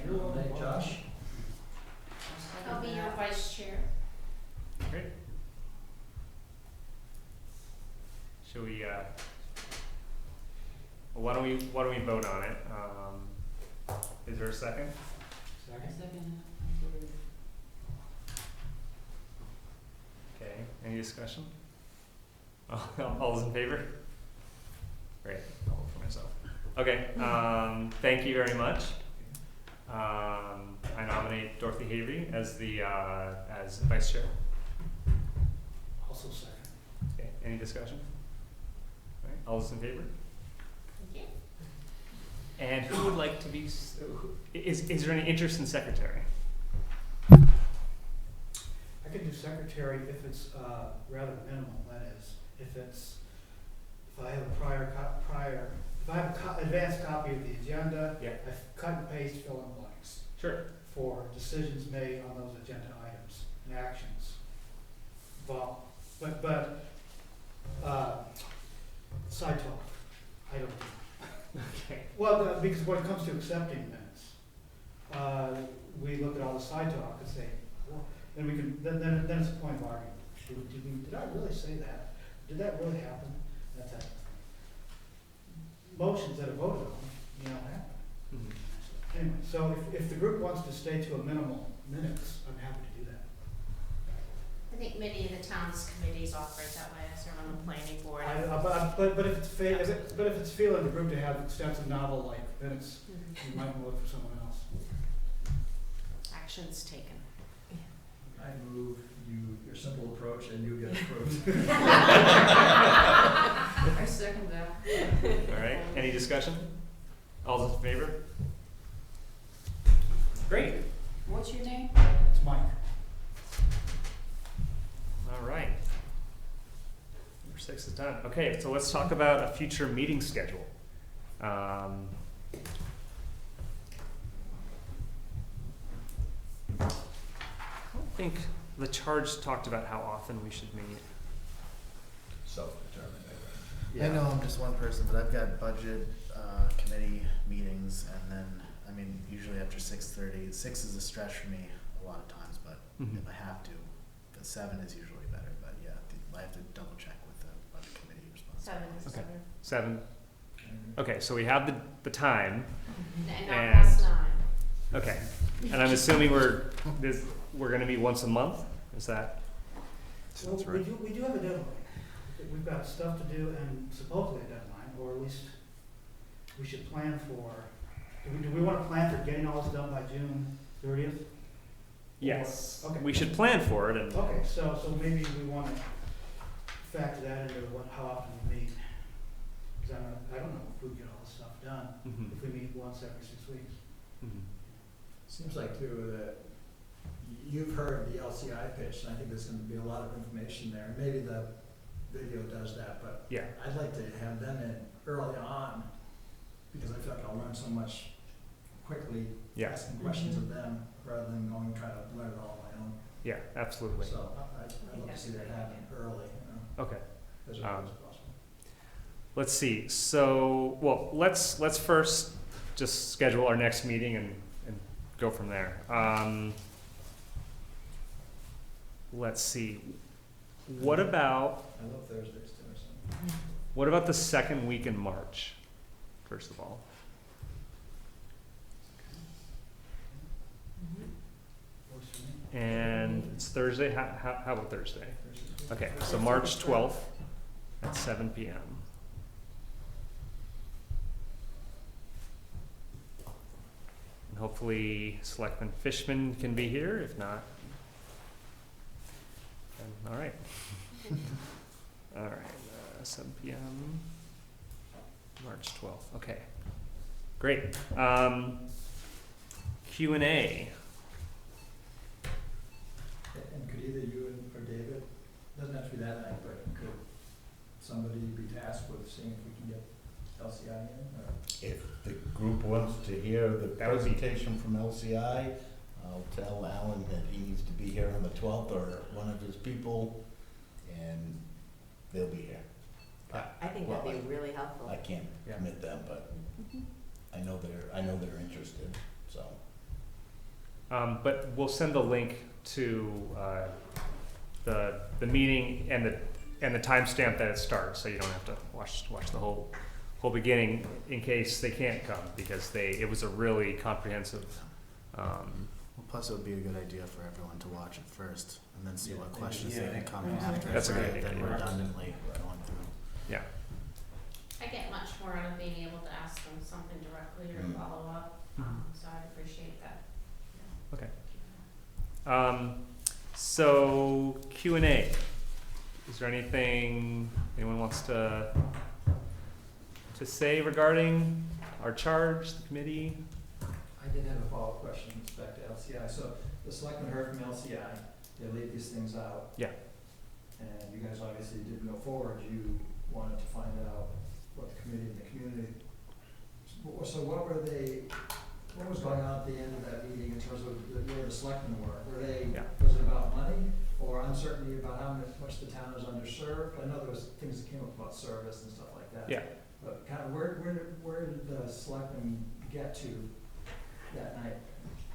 nominate Josh. I'll be your vice chair. Great. should we, why don't we vote on it? Is there a second? Second? Second. Okay, any discussion? All those in favor? Great, I'll vote for myself. Okay, thank you very much. I nominate Dorothy Havey as the, as vice chair. Also second. Okay, any discussion? All right, all those in favor? Thank you. And who would like to be, is there any interest in secretary? I could do secretary if it's rather minimal, that is, if I have a advanced copy of the agenda, Yeah. I cut and paste, fill in blanks Sure. for decisions made on those agenda items and actions. Well, but side talk, I don't do. Okay. Well, because when it comes to accepting minutes, we look at all the side talk and say, well, then we can, then it's a point of argument. Did I really say that? Did that really happen? That type of thing. Motions that are voted on, happen. Mhm. Anyway, so if the group wants to stay to a minimal minutes, I'm happy to do that. I think many of the town's committees operate that way. I serve on the planning board. But if it's feeling the group to have extensive novel-like minutes, Mhm. you might want to look for someone else. Actions taken. I move your simple approach and you get approved. I second that. All right, any discussion? All those in favor? Great, What's your name? It's Mike. all right. Number 6 is done. Okay, so let's talk about a future meeting schedule. I don't think the charge talked about how often we should meet. Self-determined, I know I'm just one person, but I've got budget committee meetings, and then usually after 6:30. 6 is a stretch for me a lot of times, but Mhm. if I have to, the 7 is usually better. But yeah, I have to double check with the budget committee responsibilities. Okay. 7. Okay, so we have the time. And not And- past 9. Okay, and I'm assuming we're gonna meet once a month. Is that? Well, we do have a deadline. We've got stuff to do and supposedly a deadline, or at least we should plan for, do we want to plan for getting all this done by June 30th? Yes. Okay. We should plan for it and. Okay, so maybe we want to factor that into how often we meet. Because I don't know if we get all this stuff done, Mhm. if we meet once every 6 weeks. Mhm. Seems like too that you've heard the LCI pitch, and I think there's gonna be a lot of information there. Maybe the video does that, but Yeah. I'd like to have them in early on, because I feel like I'll learn so much quickly Yeah. asking questions of them, rather than going try to learn it all on my own. Yeah. Absolutely. So I'd love to see that happen early, Okay. as early as possible. Let's see. So, well, let's first just schedule our next meeting and go from there. Let's see. What about I love Thursdays too, so. what about the second week in March? First of all. Works for me. And it's Thursday. How about Thursday? Thursdays. Okay, so March 12th at 7 p.m. And hopefully Selectman Fishman can be here. If not, then all right. All right, 7 p.m. March 12th. Okay, great. Q&A. And could either you or David, doesn't have to be that night, but could somebody be tasked with seeing if we can get LCI in, or? If the group wants to hear the That would be- presentation from LCI, I'll tell Alan that he needs to be here on the 12th, or one of his people, and they'll be here. I think that'd be really helpful. I can't Yeah. commit them, but I know they're interested, so. But we'll send the link to the meeting and and the timestamp that it starts, so you don't have to watch the whole beginning in case they can't come, because it was a really comprehensive. Well, plus, it would be a good idea for everyone to watch it first, and then see what questions they Yeah. can come after, That's a good rather than idea. redundantly going through. Yeah. I get much more out of being able to ask them something directly or Mm. follow up, so I'd appreciate that. So Q&A. Is there anything anyone wants to say regarding our charge, the committee? I did have a follow-up question with respect to LCI. So the selectmen heard from LCI, they laid these things out. Yeah. And you guys obviously didn't go forward, you wanted to find out what the committee and the community, so what was going on at the end of that meeting in terms of where the selectmen were? Yeah. Was it about money or uncertainty about how much the town is underserved? I know there was things that came up about service and stuff like that. Yeah. But kind of where did the selectmen get to that night?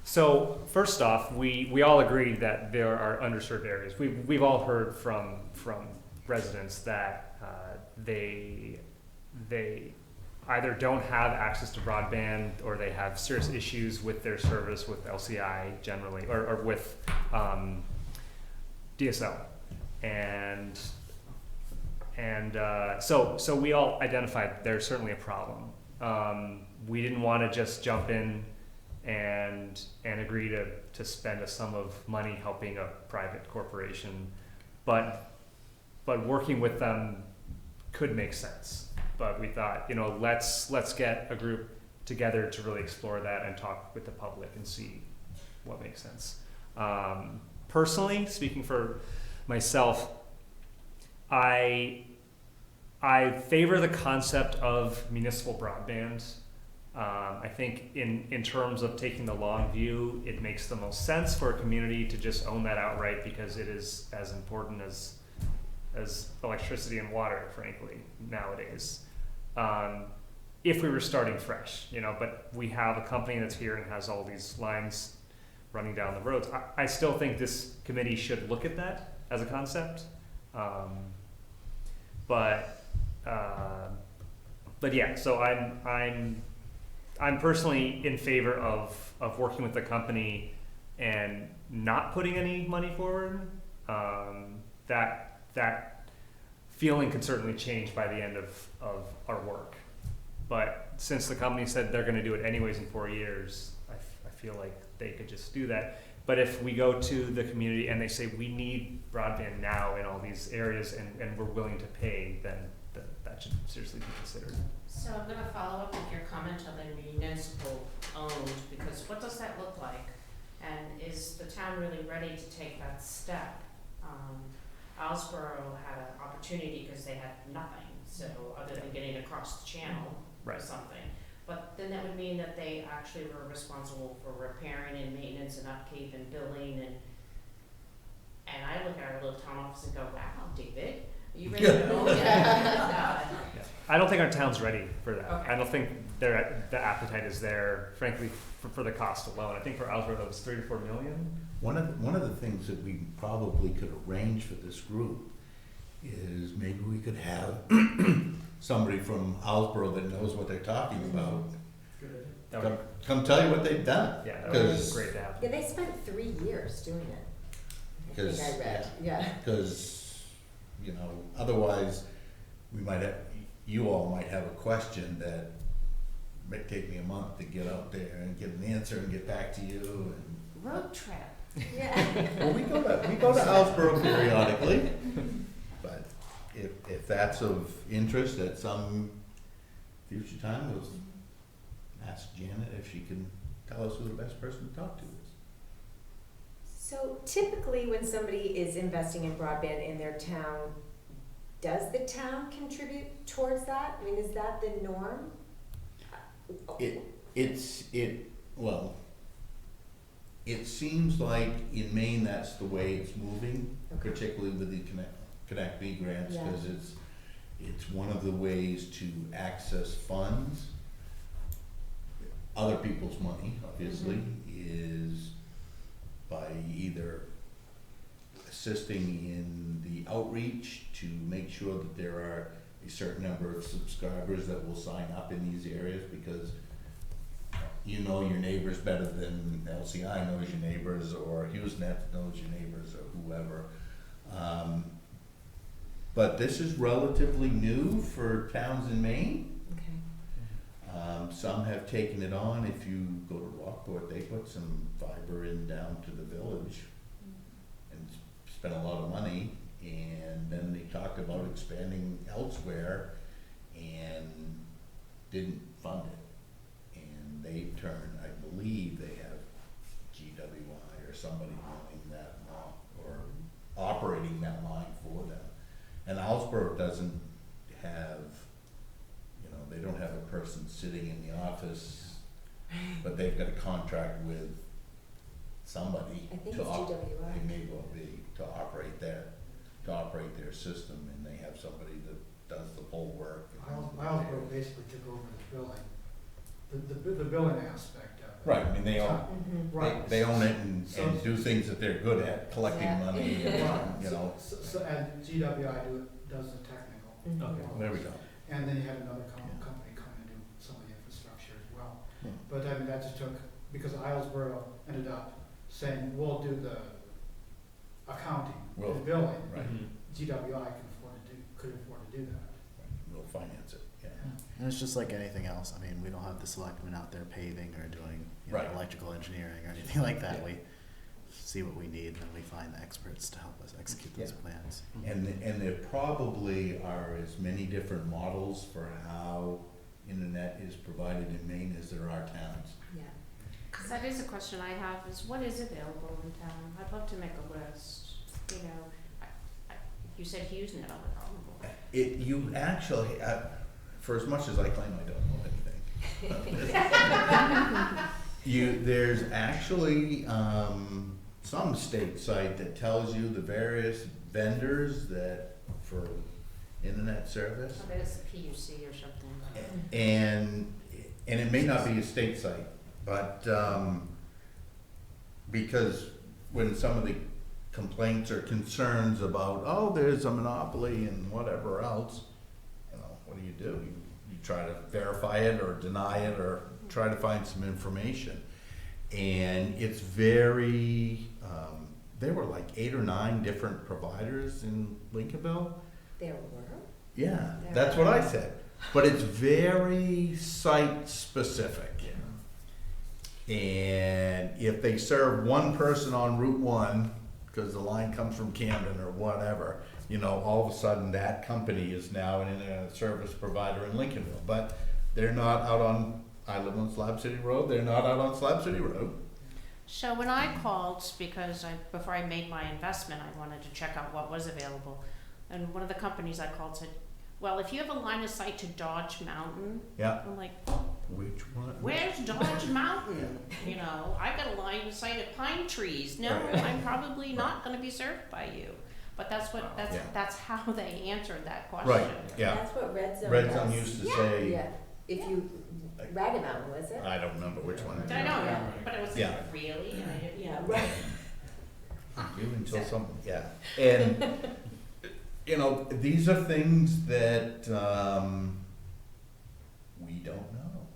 So first off, we all agreed that there are underserved areas. We've all heard from residents that they either don't have access to broadband, or they have serious issues with their service with LCI generally, or with DSL, and so we all identified there's certainly a problem. We didn't want to just jump in and agree to spend a sum of money helping a private corporation, but working with them could make sense. But we thought, let's get a group together to really explore that and talk with the public and see what makes sense. Personally, speaking for myself, I favor the concept of municipal broadband. I think in terms of taking the long view, it makes the most sense for a community to just own that outright, because it is as important as electricity and water, frankly, nowadays. If we were starting fresh, but we have a company that's here and has all these lines running down the roads. I still think this committee should look at that as a concept. But yeah, so I'm personally in favor of working with the company and not putting any money forward. That feeling could certainly change by the end of our work. But since the company said they're going to do it anyways in 4 years, I feel like they could just do that. But if we go to the community and they say we need broadband now in all these areas and we're willing to pay, then that should seriously be considered. So I'm gonna follow up with your comment on the municipal owned, because what does that look like? And is the town really ready to take that step? Owlsboro had an opportunity because they had nothing, so other than getting across the channel or Right. something. But then that would mean that they actually were responsible for repairing and maintenance and upkeep and billing and I look at our little town office and go, wow, David, are you ready to own that? I don't think our town's ready for that. Okay. I don't think the appetite is there, frankly, for the cost alone. I think for Ellsworth it was 3 to 4 million. One of the things that we probably could arrange for this group is maybe we could have somebody from Owlsboro that knows what they're talking about Good idea. That would, come tell you what they've done. yeah, that would be Because- great to have. Yeah, they spent 3 years doing it. I think 'Cause, I read, yeah. Because, otherwise, you all might have a question that might take me a month to get out there and get an answer and get back to you. Road trip. Yeah. Well, we go to Owlsboro periodically, but if that's of interest at some future time, we'll ask Janet if she can tell us who the best person to talk to is. So typically, when somebody is investing in broadband in their town, does the town contribute towards that? I mean, is that the norm? It seems like in Maine, that's the way it's moving, Okay. particularly with the Connect B grants, Yeah. because it's one of the ways to access funds. Other people's money, obviously, is by either assisting in the outreach to make sure that there are a certain number of subscribers that will sign up in these areas, because you know your neighbors better than LCI knows your neighbors, or HughesNet knows your neighbors, or whoever. But this is relatively new for towns in Maine. Okay. Some have taken it on. If you go to Rockport, they put some fiber in down to the village and spent a lot of money, and then they talked about expanding elsewhere and didn't fund it. And they turned, I believe they have GWI or somebody running that line or operating that line for them. And Owlsboro doesn't have, you know, they don't have a person sitting in the office, but they've got a contract with somebody I think to it's GWI. They may well be to operate their system, and they have somebody that does the whole work. Islesboro basically took over the billing, the billing aspect of it. Right, I mean, they own, Mm-hmm. Right. they own it and So- do things that they're good at, collecting Yeah. money, Right. and, you know. So, and GWI does the technical. Mhm. Okay. There we go. And then you had another Yeah. company come and do some of the infrastructure as well. Hmm. But I mean, that just took, because Islesboro ended up saying, we'll do the accounting, the Well, billing. Right, GWI could afford to do that. we'll finance it, yeah. And it's just like anything else. I mean, we don't have the selectmen out there paving or doing, you know, Right. electrical engineering or anything like that. Yeah. We see what we need, and we find the experts to help us execute those Yeah. plans. And there probably are as many different models for how internet is provided in Maine as there are towns. Yeah. So that is a question I have, is what is available in town? I'd love to make a list, you know. You said HughesNet, I would probably. You actually, for as much as I claim I don't know anything, there's actually some state site that tells you the various vendors that, for internet service. I bet it's a PUC or something. And it may not be a state site, but, because when some of the complaints or concerns about, oh, there's a monopoly and whatever else, you know, what do? You try to verify it or deny it or try to find some information. And it's very, there were like 8 or 9 different providers in Lincolnville. There were. Yeah, that's what I said. But it's very site specific. And if they serve one person on Route 1, because the line comes from Camden or whatever, you know, all of a sudden that company is now an internet service provider in Lincolnville. But they're not out on, I live on Slab City Road, they're not out on Slab City Road. So when I called, because before I made my investment, I wanted to check out what was available. And one of the companies I called said, well, if you have a line of sight to Dodge Mountain, Yeah. I'm like, Which one? where's Dodge Mountain? You know, I got a line of sight at Pine Trees. No, Right. I'm probably not gonna be served by you. But that's Yeah. that's how they answered that question. Right, yeah. That's what Red Zone Red does. Zone used to say, Yeah, if you, Ragged Mountain, was it? I don't remember which one. I know, but it was Yeah. like, really? And I didn't, Yeah, right. You until some, yeah. And, you know, these are things that, we don't know.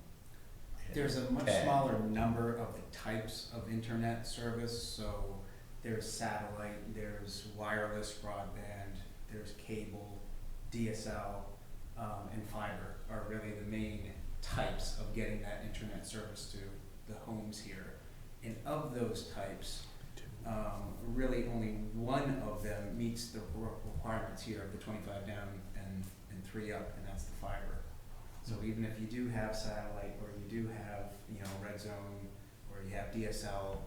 There's a much Okay. smaller number of the types of internet service, so there's satellite, there's wireless broadband, there's cable, DSL, and fiber are really the main types of getting that internet service to the homes here. And of those types, really only one of them meets the requirements here of the 25 down and 3 up, and that's the fiber. So even if you do have satellite, or you do have, you know, Red Zone, or you have DSL,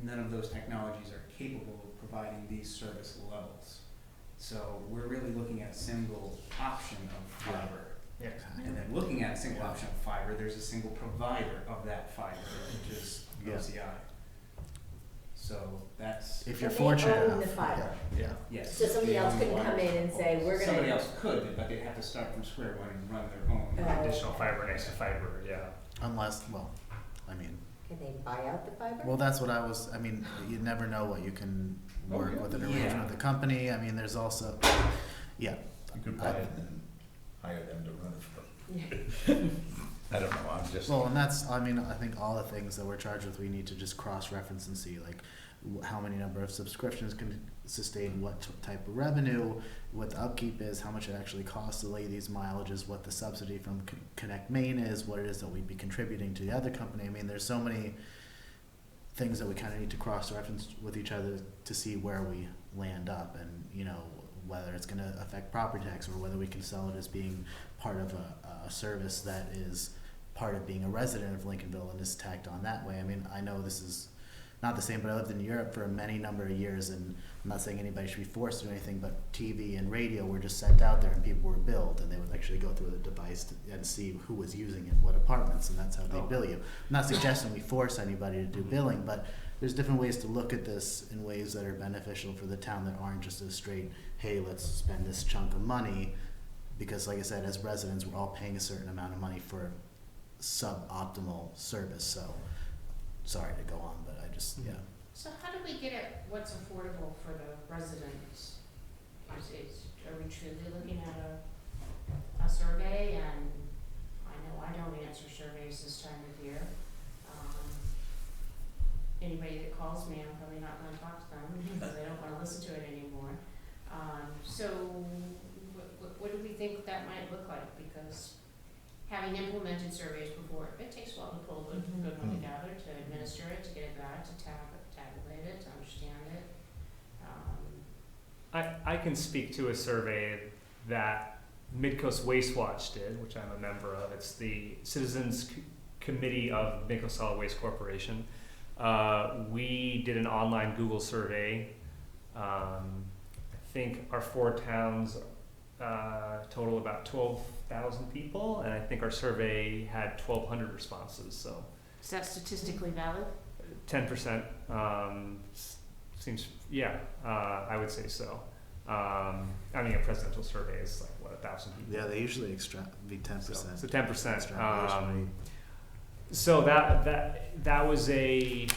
none of those technologies are capable of providing these service levels. So we're really looking at a single option of fiber. Yeah. And then looking at a single option of fiber, there's a single provider of that fiber, which is Yeah. OCI. So that's, If you're And they fortunate own enough. the fiber. Yeah. yes. So somebody they else own couldn't one. come in and say, we're gonna. Somebody else could, but they'd have to start from square one and run their own. Oh. Additional fiber next to fiber, yeah. Unless, well, I mean, Can they buy out the fiber? Well, that's what I mean, you never know what you can work with an arrangement with the company. I mean, there's also, yeah. You could buy it and hire them to run it for you. I don't know, I'm just. Well, and that's, I mean, I think all the things that we're charged with, we need to just cross-reference and see, like, how many number of subscriptions can sustain what type of revenue, what the upkeep is, how much it actually costs to lay these mileages, what the subsidy from Connect Main is, what it is that we'd be contributing to the other company. I mean, there's so many things that we kind of need to cross-reference with each other to see where we land up, and, you know, whether it's going to affect property tax, or whether we can sell it as being part of a service that is part of being a resident of Lincolnville and is tacked on that way. I mean, I know this is not the same, but I lived in Europe for a many number of years, and I'm not saying anybody should be forced to do anything, but TV and radio were just sent out there and people were billed, and they would actually go through the device and see who was using it, what apartments, and that's how they bill you. I'm not suggesting we force anybody to do billing, but there's different ways to look at this in ways that are beneficial for the town that aren't just a straight, hey, let's spend this chunk of money, because like I said, as residents, we're all paying a certain amount of money for suboptimal service. So sorry to go on, but I just, yeah. So how do we get at what's affordable for the residents? Are we truly looking at a survey? And I know I don't answer surveys this time of year. Anybody that calls me, I'm probably not gonna talk to them because they don't wanna listen to it anymore. So what do we think that might look like? Because having implemented surveys before, it takes a while to pull good money together, to administer it, to get it back, to tabulate it, to understand it. I can speak to a survey that Midcoast Waste Watch did, which I'm a member of. It's the Citizens Committee of Midcoast Solid Waste Corporation. We did an online Google survey. I think our 4 towns total about 12,000 people, and I think our survey had 1,200 responses. So Is that statistically valid? 10% seems, yeah, I would say so. I mean, a presidential survey is like what, 1,000 people. Yeah, they usually be 10%. So 10%. Extrapolation rate. So that was a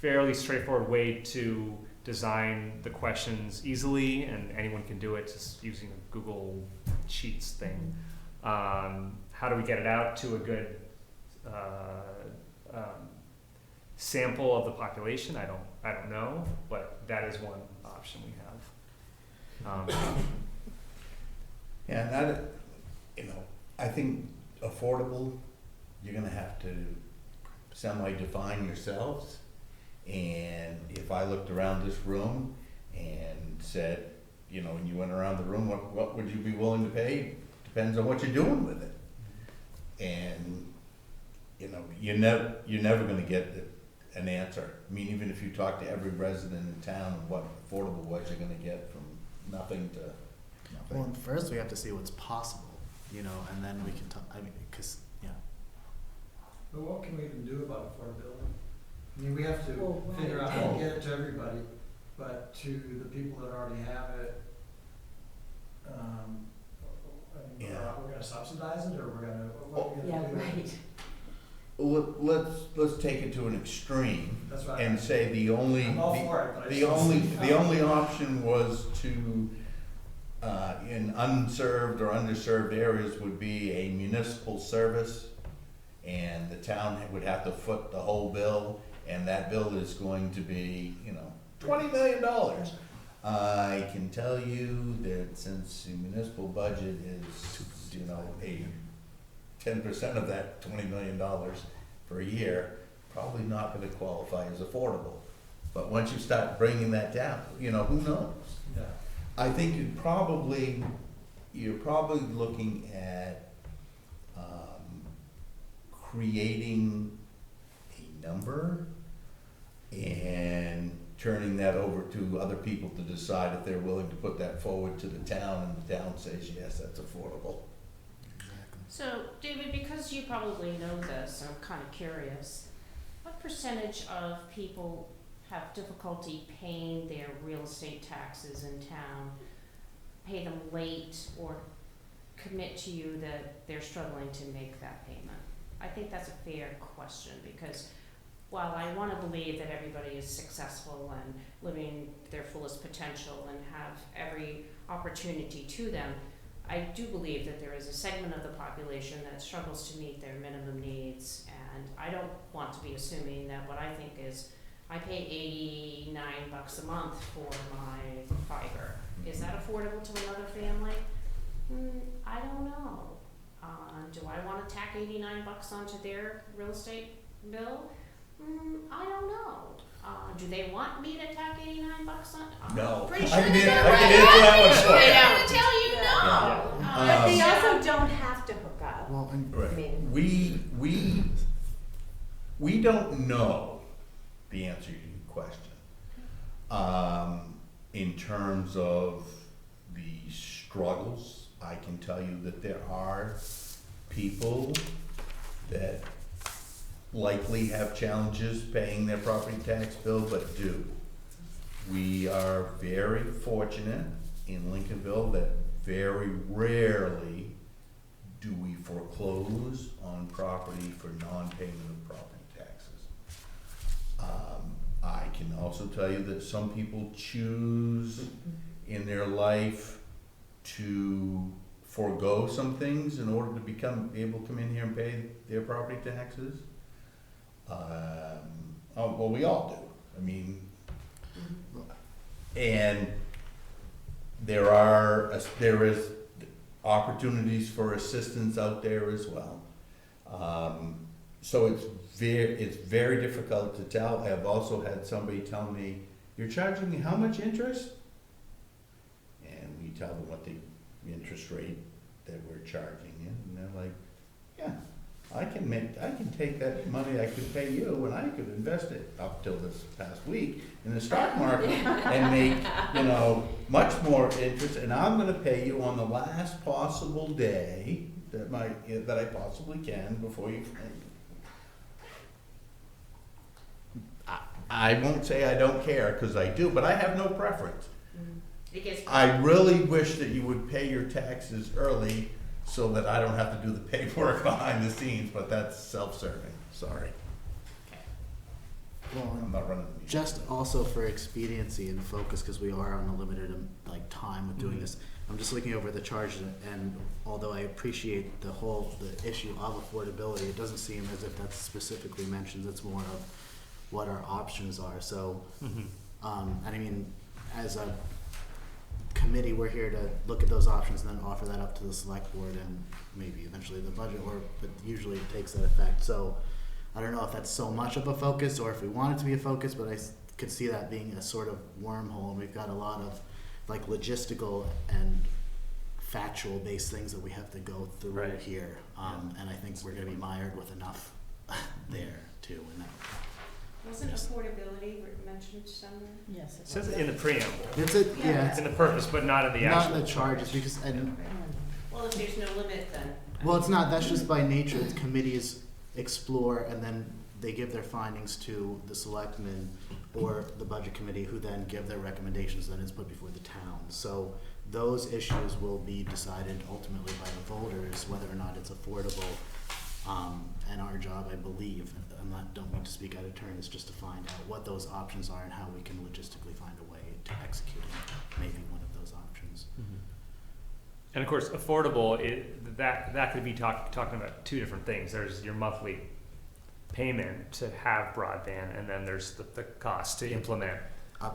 fairly straightforward way to design the questions easily, and anyone can do it just using a Google Sheets thing. How do we get it out to a good sample of the population? I don't know, but that is one option we have. Yeah, that, you know, I think affordable, you're gonna have to semi-define yourselves. And if I looked around this room and said, you know, and you went around the room, what would you be willing to pay? Depends on what you're doing with it. And, you know, you're never gonna get an answer. I mean, even if you talk to every resident in town of what affordable was, you're gonna get from nothing to nothing. Well, first we have to see what's possible, you know, and then we can talk, I mean, because, yeah. But what can we even do about affordability? I mean, we have to Well, right. figure out how to get it to everybody, but to the people that already have it, I mean, we're gonna subsidize it, or we're gonna, what are we Yeah, gonna do? right. Let's take it to an extreme That's right. and say the only, I'm all for it, but I the just- only option was to, in unserved or underserved areas would be a municipal service, and the town would have to foot the whole bill, and that bill is going to be, you know, $20 million. I can tell you that since the municipal budget is, you know, 10% of that $20 million per year, probably not gonna qualify as affordable. But once you start bringing that down, you know, who knows? Yeah. I think you're probably looking at creating a number and turning that over to other people to decide if they're willing to put that forward to the town, and the town says, yes, that's affordable. So, David, because you probably know this, I'm kind of curious, what percentage of people have difficulty paying their real estate taxes in town, pay them late, or commit to you that they're struggling to make that payment? I think that's a fair question, because while I want to believe that everybody is successful and living their fullest potential and have every opportunity to them, I do believe that there is a segment of the population that struggles to meet their minimum needs, and I don't want to be assuming that what I think is, I pay $89 a month for my fiber. Is that affordable to another family? I don't know. Do I want to tack $89 onto their real estate bill? I don't know. Do they want me to tack $89 on? No. I'm pretty I sure can they're answer- gonna I can answer that one for you. They're gonna tell you no. Yeah. But they Um, also don't have to hook up. Well, and Right. I mean- We don't know the answer to your question. In terms of the struggles, I can tell you that there are people that likely have challenges paying their property tax bill, but do. We are very fortunate in Lincolnville that very rarely do we foreclose on property for non-payment of property taxes. I can also tell you that some people choose in their life to forego some things in order to become able to come in here and pay their property taxes. Well, we all do. I mean, and there is opportunities for assistance out there as well. So it's very difficult to tell. I have also had somebody tell me, "You're charging me how much interest?" And we tell them what the interest rate that we're charging you, and they're like, "Yeah, I can take that money I could pay you and I could invest it up till this past week in the stock market and make, much more interest, and I'm gonna pay you on the last possible day that I possibly can before you." I won't say I don't care, cause I do, but I have no preference. It gets I really wish that you would pay your taxes early so that I don't have to do the paperwork behind the scenes, but that's self-serving, sorry. well, I'm not running the meeting. just also for expediency and focus, because we are on a limited time with doing this. I'm just looking over the charges, and although I appreciate the issue of affordability, it doesn't seem as if that's specifically mentioned. It's more of what our options are. So, and I mean, as a committee, we're here to look at those options and then offer that up to the select board and maybe eventually the budget, but usually it takes that effect. So I don't know if that's so much of a focus or if we want it to be a focus, but I could see that being a sort of wormhole. And we've got a lot of like logistical and factual based things that we have to go through Right. here. And I think we're gonna be mired with enough there too. And that, Wasn't affordability mentioned somewhere? Yes. It says it in the preamble. it's a, yeah, It's in the purpose, but not in the not actual the charges because, and Well, if there's no limit, then. well, it's not, that's just by nature, it's committees explore and then they give their findings to the selectmen or the budget committee who then give their recommendations, then it's put before the town. So those issues will be decided ultimately by the voters, whether or not it's affordable. And our job, I believe, don't mean to speak out of turn, is just to find out what those options are and how we can logistically find a way to execute maybe one of those options. And of course, affordable, that could be talking about two different things. There's your monthly payment to have broadband, and then there's the cost to implement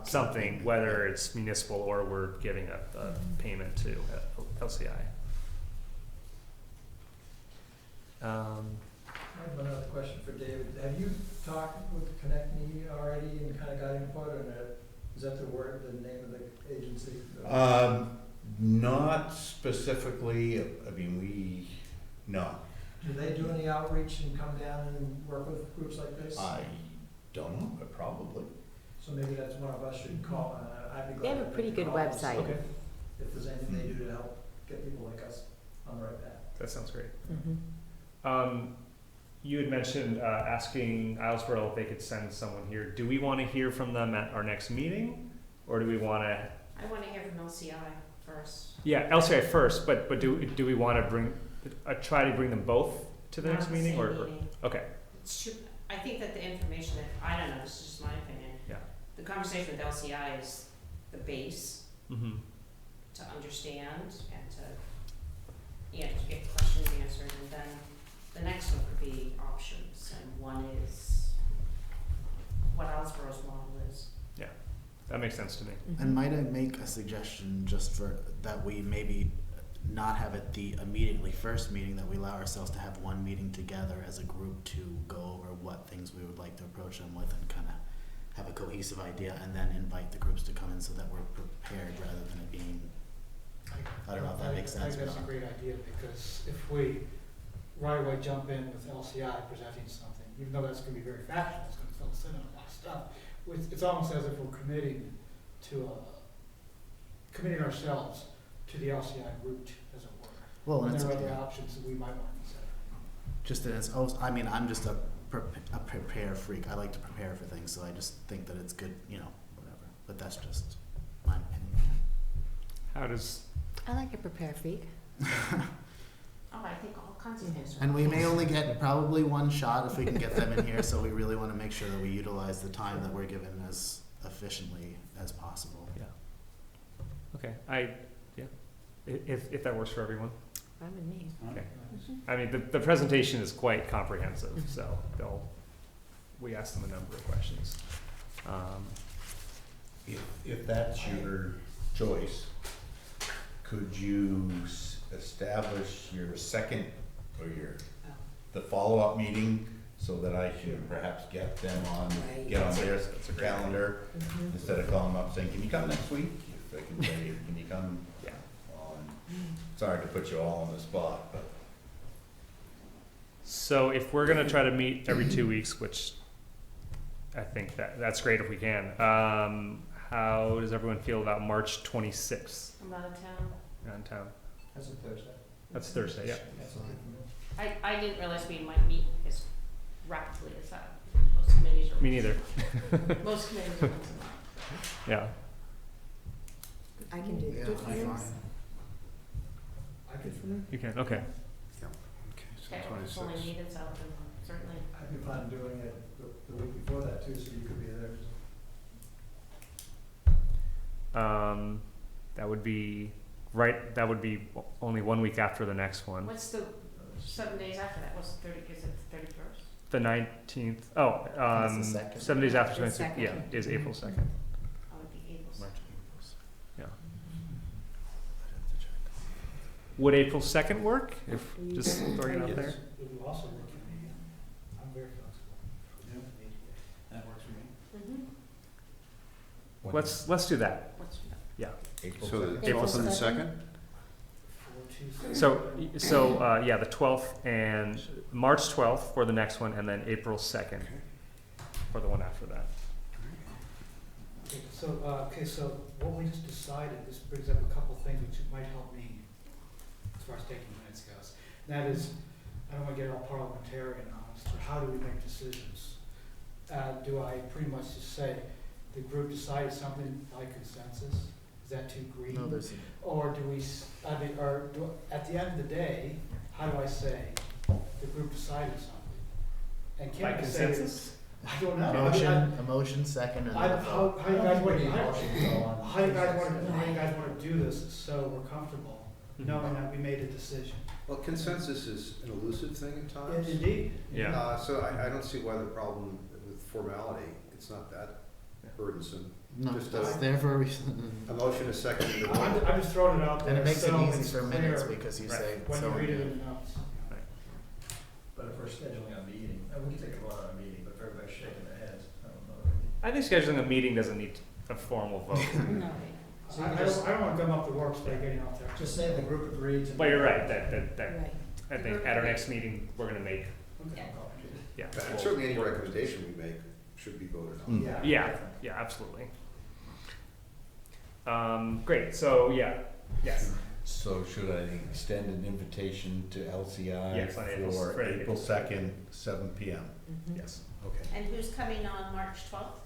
something, whether it's municipal or we're giving a payment to LCI. I have another question for David. Have you talked with Connect Me already and kind of got input on it? Is that the name of the agency? Not specifically, I mean, no. Do they do any outreach and come down and work with groups like this? I don't know, but probably. So maybe that's one of us should call, I'd be glad. They have a if pretty could good call us. website. Okay. If there's anything they do to help get people like us on the right path. That sounds great. You had mentioned asking Islesboro if they could send someone here. Do we want to hear from them at our next meeting, or do we want to? I want to hear from LCI. first. Yeah, LCI first, but do we want to try to bring them both to the Not next the meeting, same or meeting. okay, I think that the information that, I don't know, this is just my opinion. Yeah. The conversation with LCI is the base mm-hmm. to understand and to get questions answered, and then the next one could be options, and one is what Ellsborough's model is. That makes sense to me. And might I make a suggestion just for, that we maybe not have it the immediately first meeting, that we allow ourselves to have one meeting together as a group to go over what things we would like to approach them with and kind of have a cohesive idea, and then invite the groups to come in so that we're prepared rather than it being, I don't know if that makes sense I or think that's a not. great idea, because if we right away jump in with LCI presenting something, even though that's gonna be very factual, it's gonna fill us in on a lot of stuff, it's almost as if we're committing ourselves to the LCI route, as it were. Well, and And it's, there are other yeah, options that we might want to consider. just that it's, I mean, I'm just a prepare freak. I like to prepare for things, so I just think that it's good, you know, whatever. But that's just my opinion. How does I like a prepare freak. Oh, I think all kinds of things are. And we may only get probably one shot if we can get them in here, so we really want to make sure that we utilize the time that we're given as efficiently as possible. okay? If that works for everyone. Fine with me. Okay. I mean, the presentation is quite comprehensive, so we asked them a number of questions. If that's your choice, could you establish your second or the follow-up meeting so that I can perhaps get them on, Right. get on their That's a great calendar, instead of calling them up saying, can you come next week? If I can say, can you come Yeah. on, sorry to put you all on the spot, but So if we're gonna try to meet every 2 weeks, which I think that's great if we can, how does everyone feel about March 26th I'm out of town. around town? That's a Thursday. That's Thursday, yeah. That's all right for me. I didn't realize we might meet as rapidly as that. Most committees are. Me neither. Most committees are once a month. Yeah. I can do Yeah, good I'm things. fine. I could, You can, okay. Okay, so Okay, well, it's only 26. needed, so then certainly. I'd be fine doing it the week before that too, so you could be there. That would be only 1 week after the next one. What's the 7 days after that? What's the 30, is it the 31st? The 19th, oh, That's the second. 7 days after The 26th, second. yeah, is April 2nd. Oh, it'd be April 2nd. Yeah. Would April 2nd work? If, just throwing it out there? it would also work for me. I'm very flexible. That works for me. Let's do that. What's that? April So the 2nd. April 12th and the 2nd? Yeah, the 12th and March 12th for the next one, and then April 2nd for the one after that. So what we just decided, this brings up a couple things which might help me as far as taking minutes goes. And that is, I don't want to get all parliamentarian on this, but how do we make decisions? Do I pretty much just say the group decided something by consensus? Is that too green? No, there's, Or do we, at the end of the day, how do I say the group decided something? And can I say, I don't know. a motion, second, and then a vote. How do you guys want to, How how do you guys want to do this so we're comfortable knowing that we made a decision? Well, consensus is an elusive thing at times. Indeed. Yeah. So I don't see why the problem with formality, it's not that burdensome. No, Just it's a- there for a reason. A motion, a second, and a I'm vote. just throwing it out there. And it makes it so easy it's for minutes clear because you Right. say, when so. you read it in the notes. But if we're scheduling a meeting, we can take a vote on a meeting, but if everybody's shaking their heads, I don't know. I think scheduling a meeting doesn't need a formal vote. No. So I you just, don't want to gum up the works by getting out there. just say the group agreed to. But you're right, that, Right. I think at our next meeting, we're gonna make, Okay. yeah. And certainly any recommendation we make should be voted on. Mm. Yeah, absolutely. Great, so, yes, So should I extend an invitation to LCI Yes, on April- for for April April 2nd, 7 PM? Mhm. yes. Okay. And who's coming on March 12th?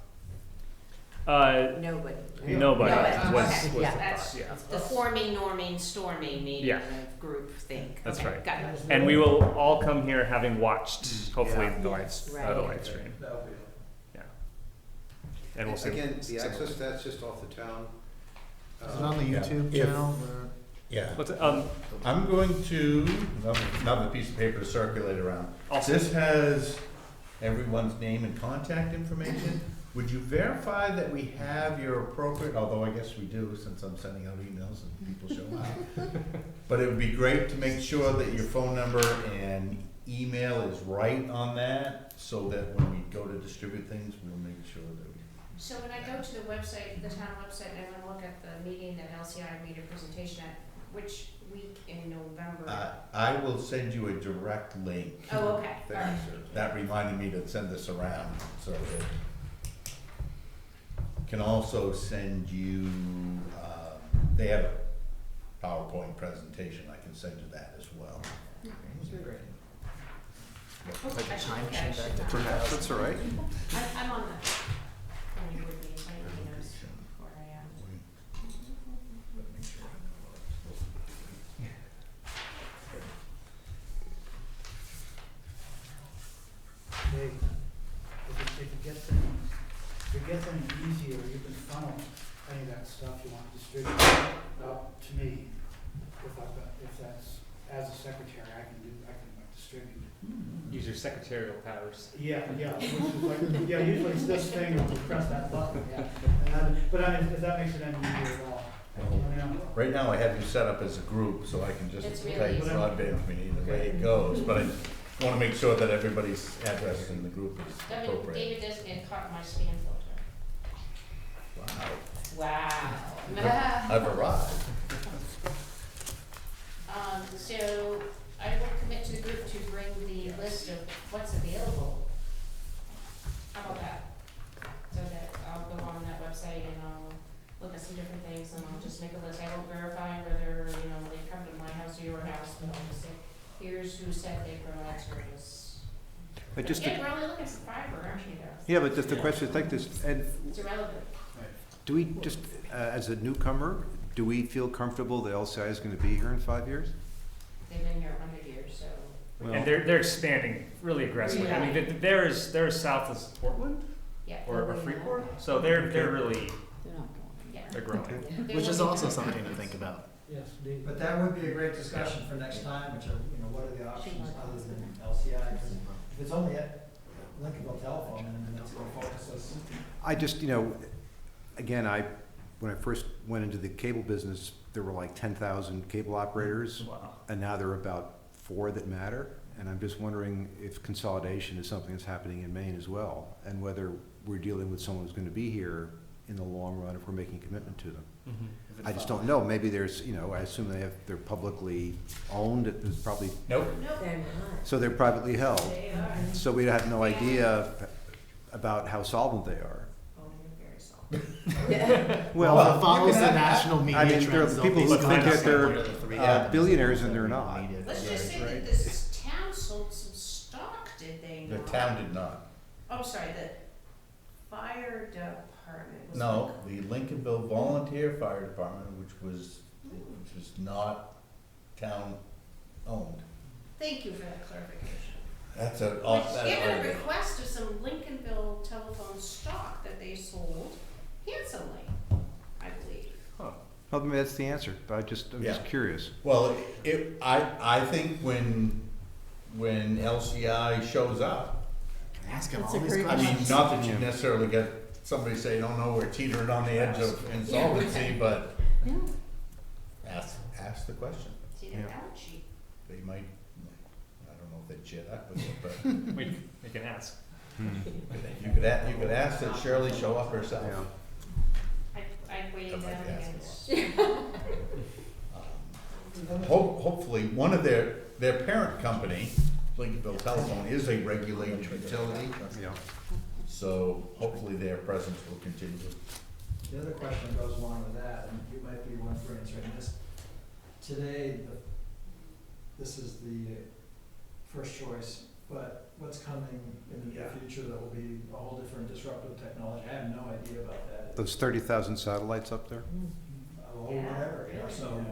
Nobody. Nobody Nobody. was, Okay, was yeah, the That's thought, yeah. the forming, norming, storming meeting Yeah. of group think. That's Okay, right. got it. And we will all come here having watched, hopefully, Yeah. the Yes. live, Right. the live stream. That'll be. Yeah. And we'll see. Again, the access, that's just off the town. Is it on the Yeah. YouTube If- channel? Or? Yeah. What's it, I'm going to, another piece of paper to circulate around. also, This has everyone's name and contact information. Would you verify that we have your appropriate, although I guess we do since I'm sending out emails and people show up. But it would be great to make sure that your phone number and email is right on that, so that when we go to distribute things, we'll make sure that we. So when I go to the website, the town website, and I wanna look at the meeting that LCI made a presentation at, which week in November? I will send you a direct link. Oh, okay, Thank alright. you, sir. That reminded me to send this around, so that can also send you, they have a PowerPoint presentation, I can send you that as well. Great. Like a time Okay, I machine should back to not. Perhaps that's all right. I'm on the planning board meeting, so I think he knows where I am. Hey, if it gets any easier, you can funnel any of that stuff you want to distribute out to me. If that's, as a secretary, I can distribute. use your secretarial powers. Yeah, which is like, yeah, usually it's this thing, and you press that button, yeah. But I mean, if that makes it any easier at all. Right now, I have you set up as a group, so I can just It's really type easy. broadband committee the way it goes, but I wanna make sure that everybody's address in the group is I mean, appropriate. David doesn't caught my spam filter. Wow. Wow. I've arrived. So I will commit to the group to bring the list of what's available. How about that? So that I'll go on that website and I'll look at some different things and I'll just make a list. I won't verify whether, they come to my house or your house, but I'll just say, here's who said they provide service. But just, Yeah, we're only looking for fiber, aren't you, though? yeah, but just the question is like this, and It's irrelevant. do we just, as a newcomer, do we feel comfortable that LCI is gonna be here in 5 years? They've been here 100 years, so. Well- And they're expanding really aggressively. I mean, they're as south as Portland Yeah. or Freeport, so they're really, They're not going. Yeah. they're growing. They're Which is looking also for something to apartments. think about. Yes, indeed. But that would be a great discussion for next time, which are, what are the options other than LCI? 'Cause if it's only at Lincolnville telephone, then let's go focus us. I just, again, when I first went into the cable business, there were like 10,000 cable operators, Wow. and now there are about 4 that matter. And I'm just wondering if consolidation is something that's happening in Maine as well, and whether we're dealing with someone who's gonna be here in the long run if we're making a commitment to them. I just don't know, maybe there's, I assume they're publicly owned, there's probably, Nope. Nope, They're not. so they're privately held. they are. So we have no idea about how solvent they are. Oh, they're very solid. Yeah. Well, Well, it follows you the can have- national media I mean, there are trends. They'll people who basically think that just they're, one of the three uh, avenues billionaires of and they're media not. Let's just say Right. that this town sold some stock, did they The not? town did not. Oh, sorry, the fire department was. No, the Lincolnville Volunteer Fire Department, which was not town-owned. Thank you for that clarification. That's a, Which, given a request of some Lincolnville telephone stock that they sold handsomely, I believe. Well, maybe that's the answer, but I'm just Yeah. curious. well, I think when LCI shows up, Ask him That's all a these great I mean, questions. not that you necessarily get somebody saying, oh no, we're teetering on the edge of insolvency, but Yeah. ask the question. See their Yeah. balance sheet. They might, I don't know if they'd share that with you, but We can ask. you could ask that Shirley show up herself. Yeah. I weighed That might down be against. Hopefully, one of their parent company, Lincolnville Telephone, is a regulated utility, Yeah. so hopefully their presence will continue. The other question goes along with that, and you might be one for answering this. Today, this is the first choice but what's coming in the near Yeah. future that will be a whole different disruptive technology, I have no idea about that. Those 30,000 satellites up there? Or whatever, you know, so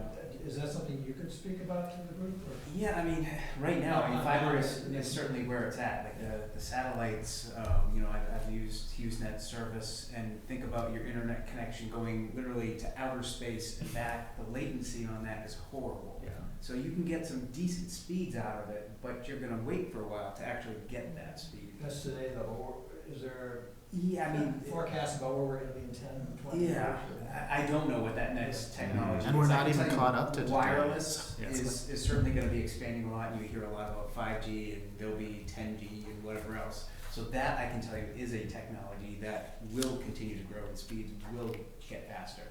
is that something you could speak about to the group, or? Yeah, I mean, right now, I mean, fiber is certainly where it's at, like the satellites, you know, I've used HughesNet service, and think about your internet connection going literally to outer space and back, the latency on that is horrible. Yeah. So you can get some decent speeds out of it, but you're gonna wait for a while to actually get that speed. That's today though, or is there Yeah, I mean, forecasts about where we're gonna be in 10 and 20 years? yeah, I don't know what that next technology is. And we're not I can even tell you caught up to today. wireless Yeah. is certainly gonna be expanding a lot, and you hear a lot about 5G, and there'll be 10G and whatever else. So that, I can tell you, is a technology that will continue to grow, and speeds will get faster.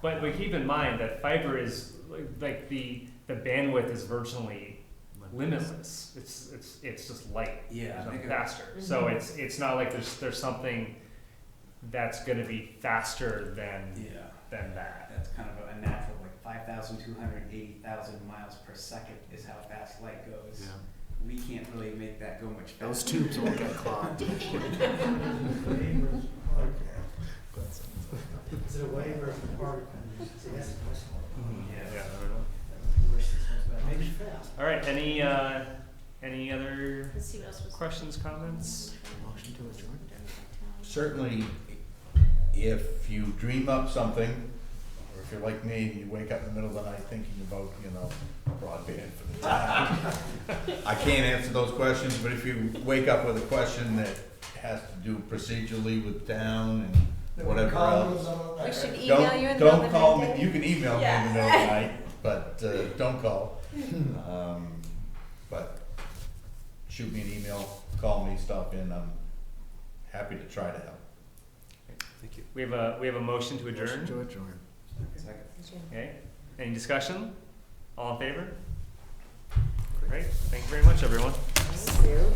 But keep in mind that fiber is, like the bandwidth is virtually limitless. It's just light. Yeah, It's think of- faster. So it's not like there's something that's gonna be faster than Yeah, that. that's kind of a natural, like 5,280,000 miles per second is how fast light goes. Yeah. We can't really make that go much faster. Those tubes won't get clogged. Is it a wave or a particle? See, that's the question. Yeah. I don't know. Maybe fast. All right, any other Let's see what else was. questions, comments? Motion to adjourn. Certainly, if you dream up something, or if you're like me, you wake up in the middle of the night thinking about, broadband for the town. I can't answer those questions, but if you wake up with a question that has to do procedurally with town and whatever else. We should email you in the middle of the Don't call night. me, you can email me in the middle of the night, but don't call. But shoot me an email, call me, stop in, I'm happy to try to help. Thank you. We have a motion to adjourn. Motion to adjourn. Second. Okay, any discussion? All in favor? Great, thank you very much, everyone. Thank you.